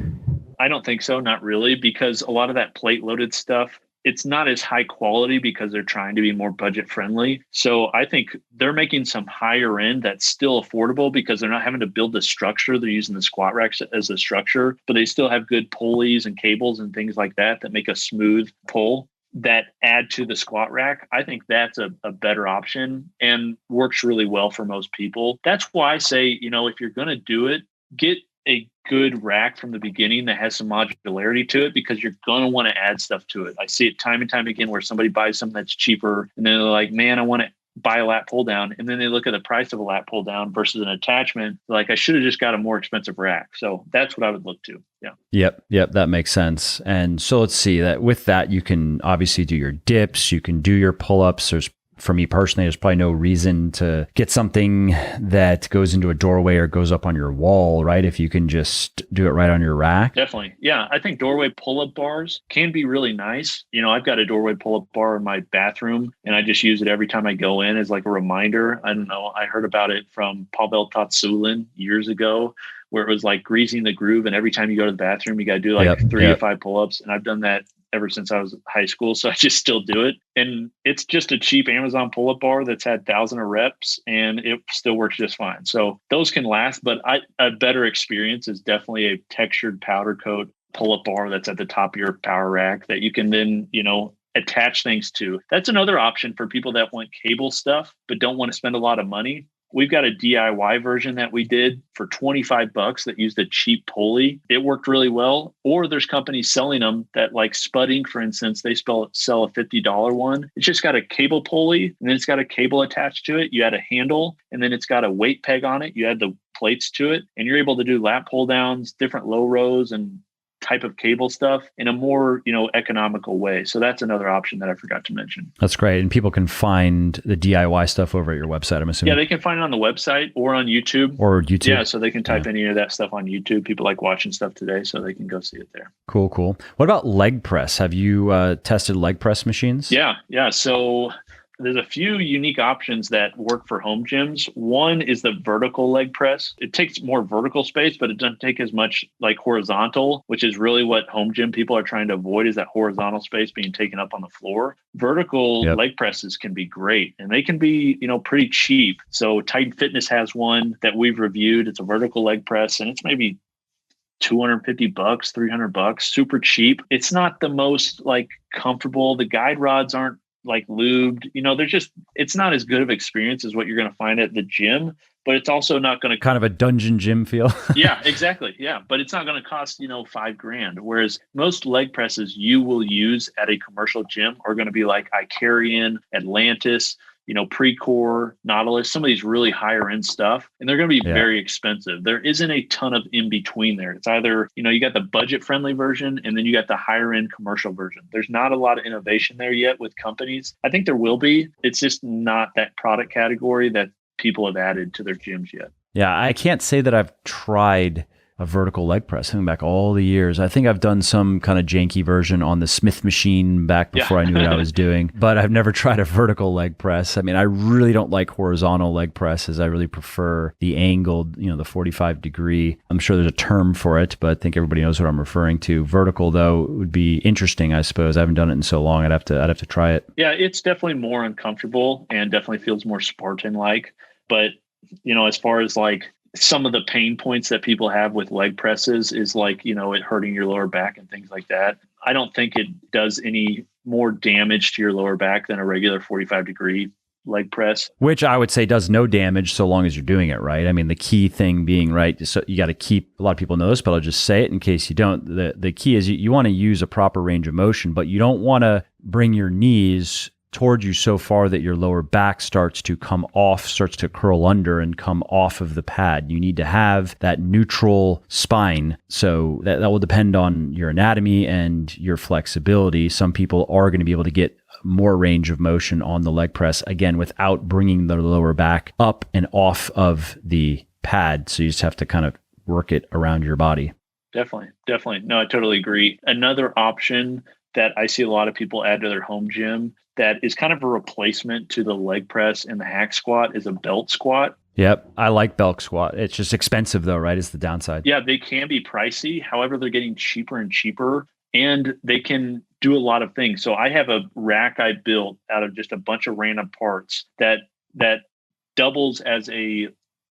I don't think so. Not really, because a lot of that plate loaded stuff, it's not as high quality because they're trying to be more budget friendly. So I think they're making some higher end that's still affordable because they're not having to build the structure. They're using the squat racks as a structure, but they still have good pulleys and cables and things like that make a smooth pull that add to the squat rack. I think that's a better option and works really well for most people. That's why I say, if you're going to do it, get a good rack from the beginning that has some modularity to it, because you're going to want to add stuff to it. I see it time and time again where somebody buys something that's cheaper and then they're like, man, I want to buy a lat pull down. And then they look at the price of a lat pull down versus an attachment. Like, I should have just got a more expensive rack. So that's what I would look to. Yeah. Yep. That makes sense. And so let's see that with that, you can obviously do your dips, you can do your pull-ups. For me personally, there's probably no reason to get something that goes into a doorway or goes up on your wall, right? If you can just do it right on your rack. Definitely. Yeah. I think doorway pull-up bars can be really nice. I've got a doorway pull-up bar in my bathroom and I just use it every time I go in as like a reminder. I don't know. I heard about it from Pavel Tatsulin years ago, where it was like greasing the groove. And every time you go to the bathroom, you got to do like 3 to 5 pull-ups. And I've done that ever since I was in high school. So I just still do it. And it's just a cheap Amazon pull-up bar that's had thousands of reps and it still works just fine. So those can last, but a better experience is definitely a textured powder coat pull-up bar that's at the top of your power rack that you can then, attach things to. That's another option for people that want cable stuff, but don't want to spend a lot of money. We've got a DIY version that we did for $25 that used a cheap pulley. It worked really well. Or there's companies selling them that, like Spud Inc., for instance, they sell a $50 one. It's just got a cable pulley and then it's got a cable attached to it. You add a handle and then it's got a weight peg on it. You add the plates to it and you're able to do lat pull downs, different low rows and type of cable stuff in a more, economical way. So that's another option that I forgot to mention. That's great. And people can find the DIY stuff over at your website, I'm assuming. Yeah, they can find it on the website or on YouTube. Yeah, so they can type any of that stuff on YouTube. People like watching stuff today, so they can go see it there. Cool. What about leg press? Have you tested leg press machines? Yeah. So there's a few unique options that work for home gyms. One is the vertical leg press. It takes more vertical space, but it doesn't take as much like horizontal, which is really what home gym people are trying to avoid, is that horizontal space being taken up on the floor. Vertical leg presses can be great and they can be, pretty cheap. So Titan Fitness has one that we've reviewed. It's a vertical leg press and it's maybe $250, $300, super cheap. It's not the most like comfortable. The guide rods aren't like lubed, it's not as good of experience as what you're going to find at the gym, but it's also not going to kind of a dungeon gym feel. Yeah, exactly. Yeah. But it's not going to cost, $5,000. Whereas most leg presses you will use at a commercial gym are going to be like Icarian, Atlantis, Precor, Nautilus, some of these really higher end stuff, and they're going to be very expensive. There isn't a ton of in between there. It's either, you got the budget friendly version and then you got the higher end commercial version. There's not a lot of innovation there yet with companies. I think there will be. It's just not that product category that people have added to their gyms yet. Yeah, I can't say that I've tried a vertical leg press, thinking back all the years. I think I've done some kind of janky version on the Smith machine back before I knew what I was doing, but I've never tried a vertical leg press. I mean, I really don't like horizontal leg presses. I really prefer the angled, the 45 degree. I'm sure there's a term for it, but I think everybody knows what I'm referring to. Vertical, though, would be interesting, I suppose. I haven't done it in so long. I'd have to try it. Yeah, it's definitely more uncomfortable and definitely feels more Spartan-like. But, as far as like some of the pain points that people have with leg presses is like, it hurting your lower back and things like that. I don't think it does any more damage to your lower back than a regular 45 degree leg press. Which I would say does no damage so long as you're doing it right. I mean, the key thing being, right, so you got to keep, a lot of people know this, but I'll just say it in case you don't. The key is you want to use a proper range of motion, but you don't want to bring your knees towards you so far that your lower back starts to come off, starts to curl under and come off of the pad. You need to have that neutral spine. So that will depend on your anatomy and your flexibility. Some people are going to be able to get more range of motion on the leg press, again, without bringing the lower back up and off of the pad. So you just have to kind of work it around your body. Definitely. No, I totally agree. Another option that I see a lot of people add to their home gym that is kind of a replacement to the leg press and the hack squat is a belt squat. Yep. I like belt squat. It's just expensive though, right? Is the downside. Yeah, they can be pricey. However, they're getting cheaper and cheaper and they can do a lot of things. So I have a rack I built out of just a bunch of random parts that doubles as a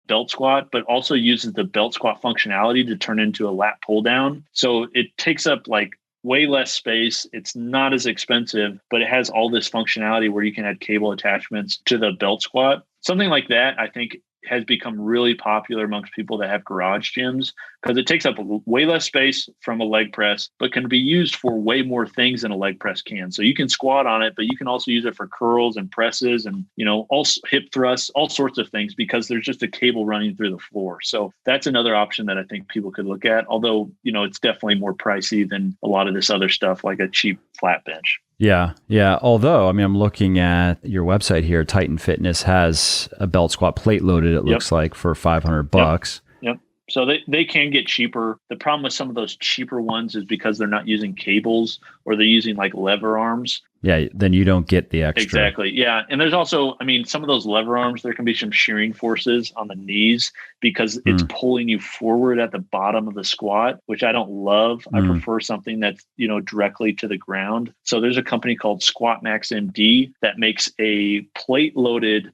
belt squat, but also uses the belt squat functionality to turn into a lat pull down. So it takes up like way less space. It's not as expensive, but it has all this functionality where you can add cable attachments to the belt squat. Something like that, I think, has become really popular amongst people that have garage gyms because it takes up way less space from a leg press, but can be used for way more things than a leg press can. So you can squat on it, but you can also use it for curls and presses and, all hip thrusts, all sorts of things because there's just a cable running through the floor. So that's another option that I think people could look at. Although, it's definitely more pricey than a lot of this other stuff like a cheap flat bench. Yeah. Although, I'm looking at your website here. Titan Fitness has a belt squat plate loaded, it looks like, for $500. Yep. So they can get cheaper. The problem with some of those cheaper ones is because they're not using cables or they're using like lever arms. Yeah, then you don't get the extra. Exactly. Yeah. And there's also, some of those lever arms, there can be some shearing forces on the knees because it's pulling you forward at the bottom of the squat, which I don't love. I prefer something that's, directly to the ground. So there's a company called Squat Max MD that makes a plate loaded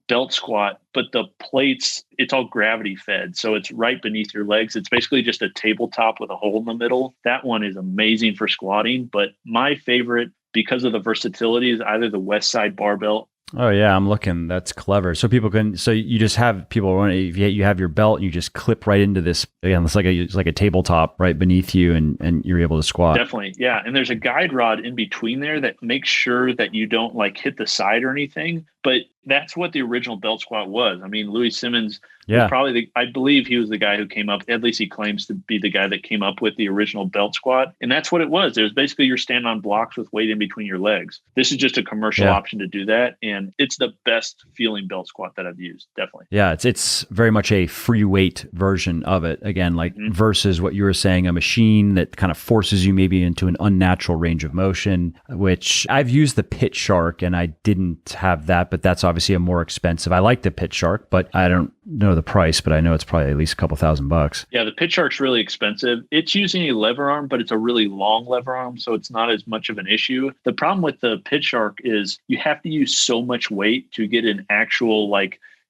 belt squat, but the plates, it's all gravity fed. So it's right beneath your legs. It's basically just a tabletop with a hole in the middle. That one is amazing for squatting. But my favorite, because of the versatility, is either the West Side barbell. Oh yeah, I'm looking. That's clever. So you just have people run. You have your belt, and you just clip right into this. Again, it's like a tabletop right beneath you, and you're able to squat. Definitely, yeah. And there's a guide rod in between there that makes sure that you don't like hit the side or anything. But that's what the original belt squat was. Louis Simmons was probably I believe he was the guy who came up, at least he claims to be the guy that came up with the original belt squat. And that's what it was. It was basically you're standing on blocks with weight in between your legs. This is just a commercial option to do that. And it's the best feeling belt squat that I've used. Definitely. Yeah. It's very much a free weight version of it. Again, versus what you were saying, a machine that kind of forces you maybe into an unnatural range of motion, which I've used the Pit Shark and I didn't have that, but that's obviously a more expensive. I like the Pit Shark, but I don't know the price, but I know it's probably at least a couple $1,000. Yeah, the Pit Shark's really expensive. It's using a lever arm, but it's a really long lever arm, so it's not as much of an issue. The problem with the Pit Shark is you have to use so much weight to get an actual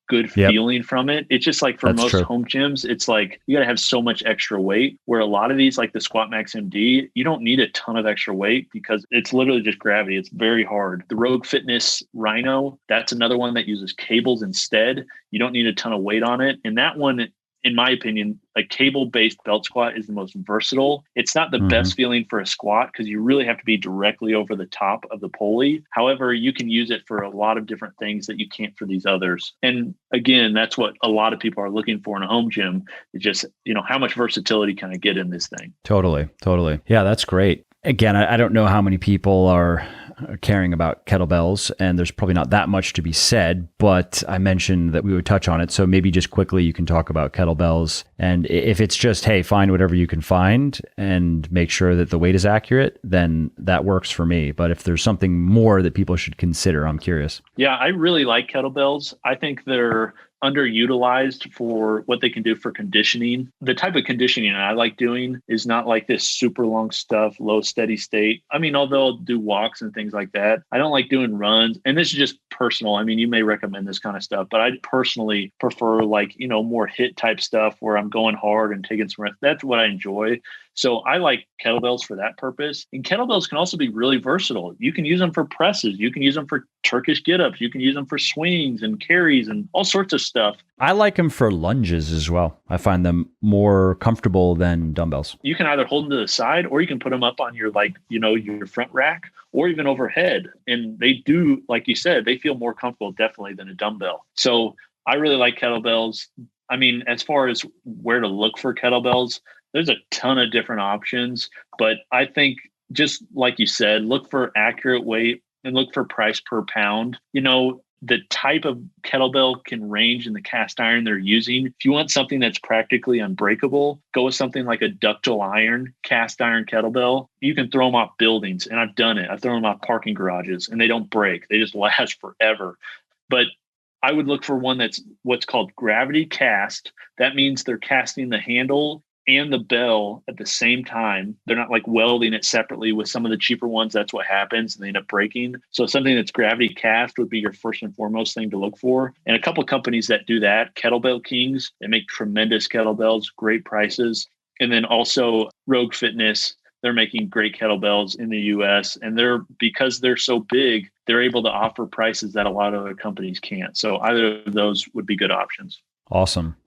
good feeling from it. It's just like for most home gyms, it's like you got to have so much extra weight, where a lot of these, like the Squat Max MD, you don't need a ton of extra weight because it's literally just gravity. It's very hard. The Rogue Fitness Rhino, that's another one that uses cables instead. You don't need a ton of weight on it. And that one, in my opinion, a cable-based belt squat is the most versatile. It's not the best feeling for a squat because you really have to be directly over the top of the pulley. However, you can use it for a lot of different things that you can't for these others. And again, that's what a lot of people are looking for in a home gym. It's just, how much versatility can I get in this thing? Totally. Yeah, that's great. Again, I don't know how many people are caring about kettlebells, and there's probably not that much to be said, but I mentioned that we would touch on it. So maybe just quickly, you can talk about kettlebells. And if it's just, hey, find whatever you can find and make sure that the weight is accurate, then that works for me. But if there's something more that people should consider, I'm curious. Yeah, I really like kettlebells. I think they're underutilized for what they can do for conditioning. The type of conditioning I like doing is not like this super long stuff, low steady state. I mean, although I'll do walks and things like that, I don't like doing runs. And this is just personal. I mean, you may recommend this kind of stuff, but I personally prefer like, more HIIT type stuff where I'm going hard and taking some rest. That's what I enjoy. So I like kettlebells for that purpose. And kettlebells can also be really versatile. You can use them for presses. You can use them for Turkish get-ups. You can use them for swings and carries and all sorts of stuff. I like them for lunges as well. I find them more comfortable than dumbbells. You can either hold them to the side or you can put them up on your, your front rack or even overhead. And they do, like you said, they feel more comfortable definitely than a dumbbell. So I really like kettlebells. I mean, as far as where to look for kettlebells, there's a ton of different options, but I think just like you said, look for accurate weight and look for price per pound. The type of kettlebell can range in the cast iron they're using. If you want something that's practically unbreakable, go with something like a ductile iron, cast iron kettlebell. You can throw them off buildings, and I've done it. I've thrown them off parking garages, and they don't break. They just last forever. But I would look for one that's what's called gravity cast. That means they're casting the handle and the bell at the same time. They're not like welding it separately. With some of the cheaper ones, that's what happens, and they end up breaking. So something that's gravity cast would be your first and foremost thing to look for. And a couple of companies that do that, Kettlebell Kings, they make tremendous kettlebells, great prices. And then also Rogue Fitness, they're making great kettlebells in the US, and because they're so big, they're able to offer prices that a lot of other companies can't. So either of those would be good options. Awesome.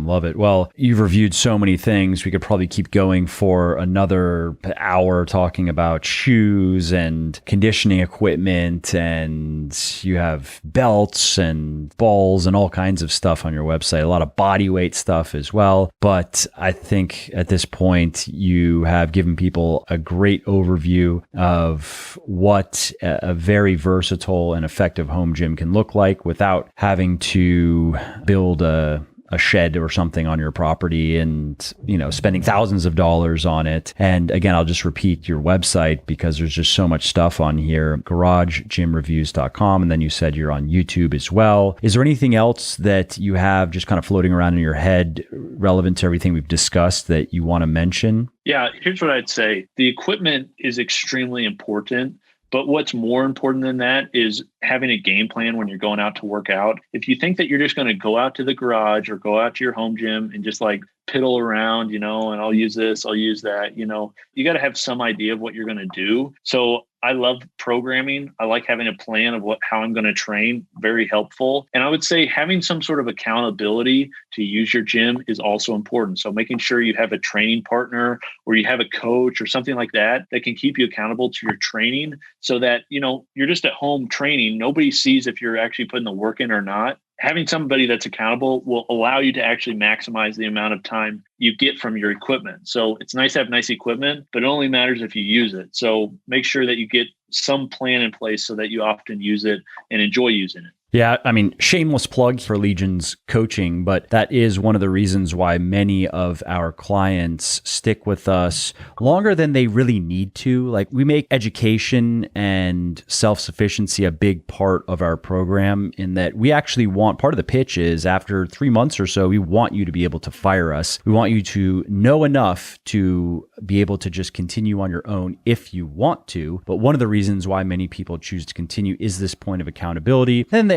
Love it. Well, you've reviewed so many things. We could probably keep going for another hour talking about shoes and conditioning equipment, and you have belts and balls and all kinds of stuff on your website, a lot of body weight stuff as well. But I think at this point, you have given people a great overview of what a very versatile and effective home gym can look like without having to build a shed or something on your property and, spending thousands of dollars on it. And again, I'll just repeat your website because there's just so much stuff on here, garagegymreviews.com. And then you said you're on YouTube as well. Is there anything else that you have just kind of floating around in your head relevant to everything we've discussed that you want to mention? Yeah, here's what I'd say. The equipment is extremely important. But what's more important than that is having a game plan when you're going out to work out. If you think that you're just going to go out to the garage or go out to your home gym and just like piddle around, and I'll use this, I'll use that, you got to have some idea of what you're going to do. So I love programming. I like having a plan of how I'm going to train. Very helpful. And I would say having some sort of accountability to use your gym is also important. So making sure you have a training partner or you have a coach or something like that can keep you accountable to your training so that, you're just at home training. Nobody sees if you're actually putting the work in or not. Having somebody that's accountable will allow you to actually maximize the amount of time you get from your equipment. So it's nice to have nice equipment, but it only matters if you use it. So make sure that you get some plan in place so that you often use it and enjoy using it. Yeah, I mean, shameless plug for Legion's coaching, but that is one of the reasons why many of our clients stick with us longer than they really need to. Like, we make education and self-sufficiency a big part of our program, in that we actually want, part of the pitch is after 3 months or so, we want you to be able to fire us. We want you to know enough to be able to just continue on your own if you want to. But one of the reasons why many people choose to continue is this point of accountability. And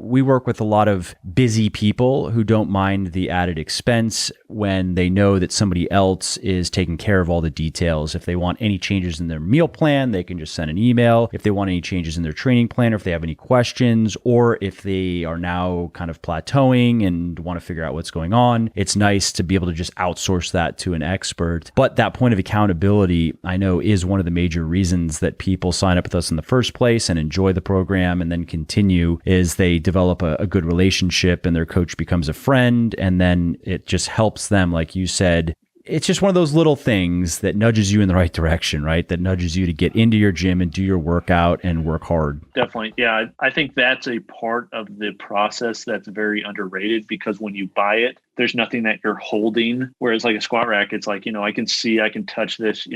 we work with a lot of busy people who don't mind the added expense when they know that somebody else is taking care of all the details. If they want any changes in their meal plan, they can just send an email. If they want any changes in their training plan, or if they have any questions, or if they are now kind of plateauing and want to figure out what's going on, it's nice to be able to just outsource that to an expert. But that point of accountability, I know, is one of the major reasons that people sign up with us in the first place and enjoy the program and then continue, is they develop a good relationship and their coach becomes a friend, and then it just helps them, like you said, it's just one of those little things that nudges you in the right direction, right? That nudges you to get into your gym and do your workout and work hard. Definitely. Yeah. I think that's a part of the process that's very underrated, because when you buy it, there's nothing that you're holding. Whereas like a squat rack, it's like, I can see, I can touch this,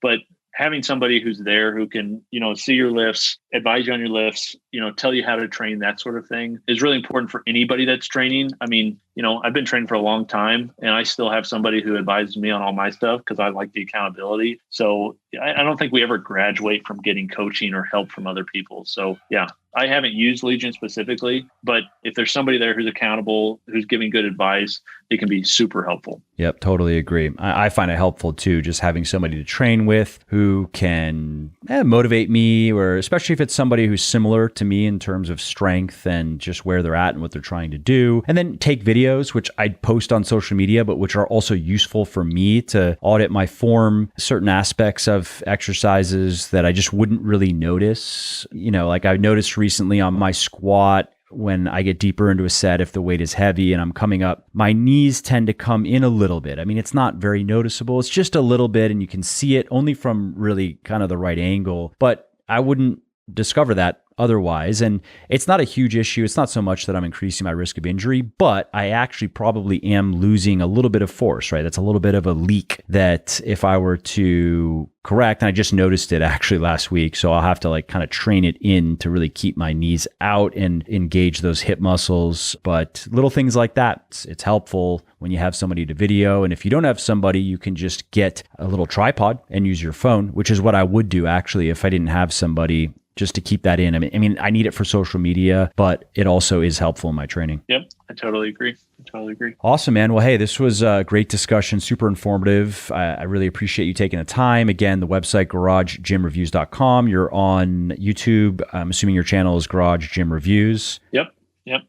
but having somebody who's there who can, see your lifts, advise you on your lifts, tell you how to train, that sort of thing is really important for anybody that's training. I mean, I've been training for a long time and I still have somebody who advises me on all my stuff because I like the accountability. So I don't think we ever graduate from getting coaching or help from other people. So yeah, I haven't used Legion specifically, but if there's somebody there who's accountable, who's giving good advice, it can be super helpful. Yep, totally agree. I find it helpful too, just having somebody to train with who can motivate me, or especially if it's somebody who's similar to me in terms of strength and just where they're at and what they're trying to do. And then take videos, which I post on social media, but which are also useful for me to audit my form, certain aspects of exercises that I just wouldn't really notice. Like I noticed recently on my squat, when I get deeper into a set, if the weight is heavy and I'm coming up, my knees tend to come in a little bit. I mean, it's not very noticeable. It's just a little bit, and you can see it only from really kind of the right angle, but I wouldn't discover that otherwise. And it's not a huge issue. It's not so much that I'm increasing my risk of injury, but I actually probably am losing a little bit of force, right? That's a little bit of a leak that if I were to correct, and I just noticed it actually last week, so I'll have to like kind of train it in to really keep my knees out and engage those hip muscles. But little things like that, it's helpful when you have somebody to video. And if you don't have somebody, you can just get a little tripod and use your phone, which is what I would do actually if I didn't have somebody, just to keep that in. I mean, I need it for social media, but it also is helpful in my training. Yep, I totally agree. Awesome, man. Well, hey, this was a great discussion, super informative. I really appreciate you taking the time. Again, the website, garagegymreviews.com. You're on YouTube. I'm assuming your channel is Garage Gym Reviews. Yep.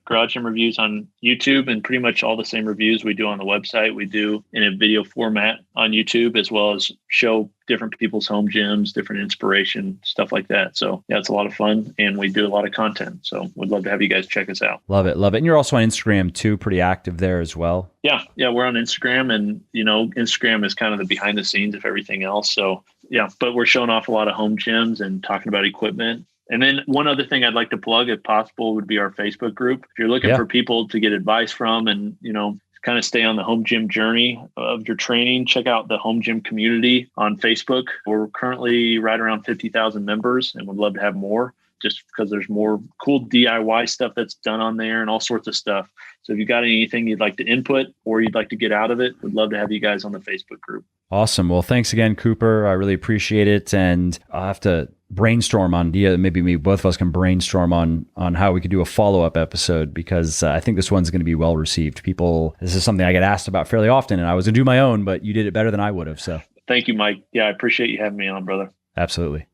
Garage Gym Reviews on YouTube, and pretty much all the same reviews we do on the website, we do in a video format on YouTube, as well as show different people's home gyms, different inspiration, stuff like that. So yeah, it's a lot of fun, and we do a lot of content. So we'd love to have you guys check us out. Love it. And you're also on Instagram too, pretty active there as well. Yeah, we're on Instagram, and Instagram is kind of the behind the scenes of everything else. So yeah, but we're showing off a lot of home gyms and talking about equipment. And then one other thing I'd like to plug, if possible, would be our Facebook group. If you're looking for people to get advice from and, kind of stay on the home gym journey of your training, check out the home gym community on Facebook. We're currently right around 50,000 members, and would love to have more, just because there's more cool DIY stuff that's done on there and all sorts of stuff. So if you got anything you'd like to input or you'd like to get out of it, we'd love to have you guys on the Facebook group. Awesome. Well, thanks again, Cooper. I really appreciate it. And I'll have to brainstorm on, maybe both of us can brainstorm on how we could do a follow-up episode, because I think this one's going to be well received. This is something I get asked about fairly often, and I was going to do my own, but you did it better than I would have. So thank you, Mike. Yeah, I appreciate you having me on, brother. Absolutely.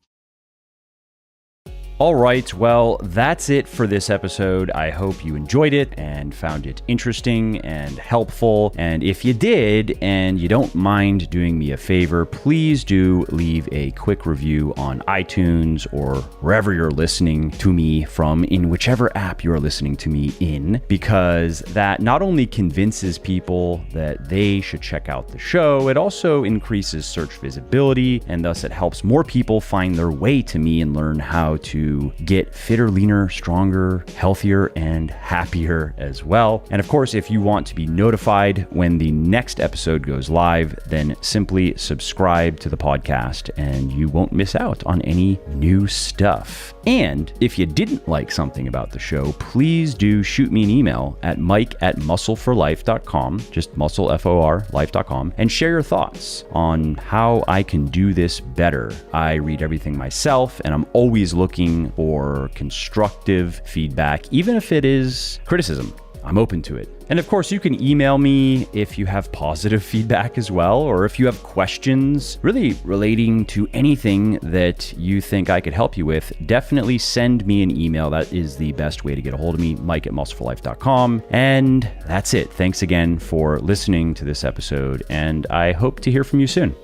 All right, well, that's it for this episode. I hope you enjoyed it and found it interesting and helpful. And if you did, and you don't mind doing me a favor, please do leave a quick review on iTunes or wherever you're listening to me from, in whichever app you're listening to me in, because that not only convinces people that they should check out the show, it also increases search visibility, and thus it helps more people find their way to me and learn how to get fitter, leaner, stronger, healthier, and happier as well. And of course, if you want to be notified when the next episode goes live, then simply subscribe to the podcast and you won't miss out on any new stuff. And if you didn't like something about the show, please do shoot me an email at mike@muscleforlife.com, just muscle, F-O-R, life.com, and share your thoughts on how I can do this better. I read everything myself, and I'm always looking for constructive feedback, even if it is criticism. I'm open to it. And of course, you can email me if you have positive feedback as well, or if you have questions really relating to anything that you think I could help you with. Definitely send me an email. That is the best way to get a hold of me, mike@muscleforlife.com. And that's it. Thanks again for listening to this episode, and I hope to hear from you soon.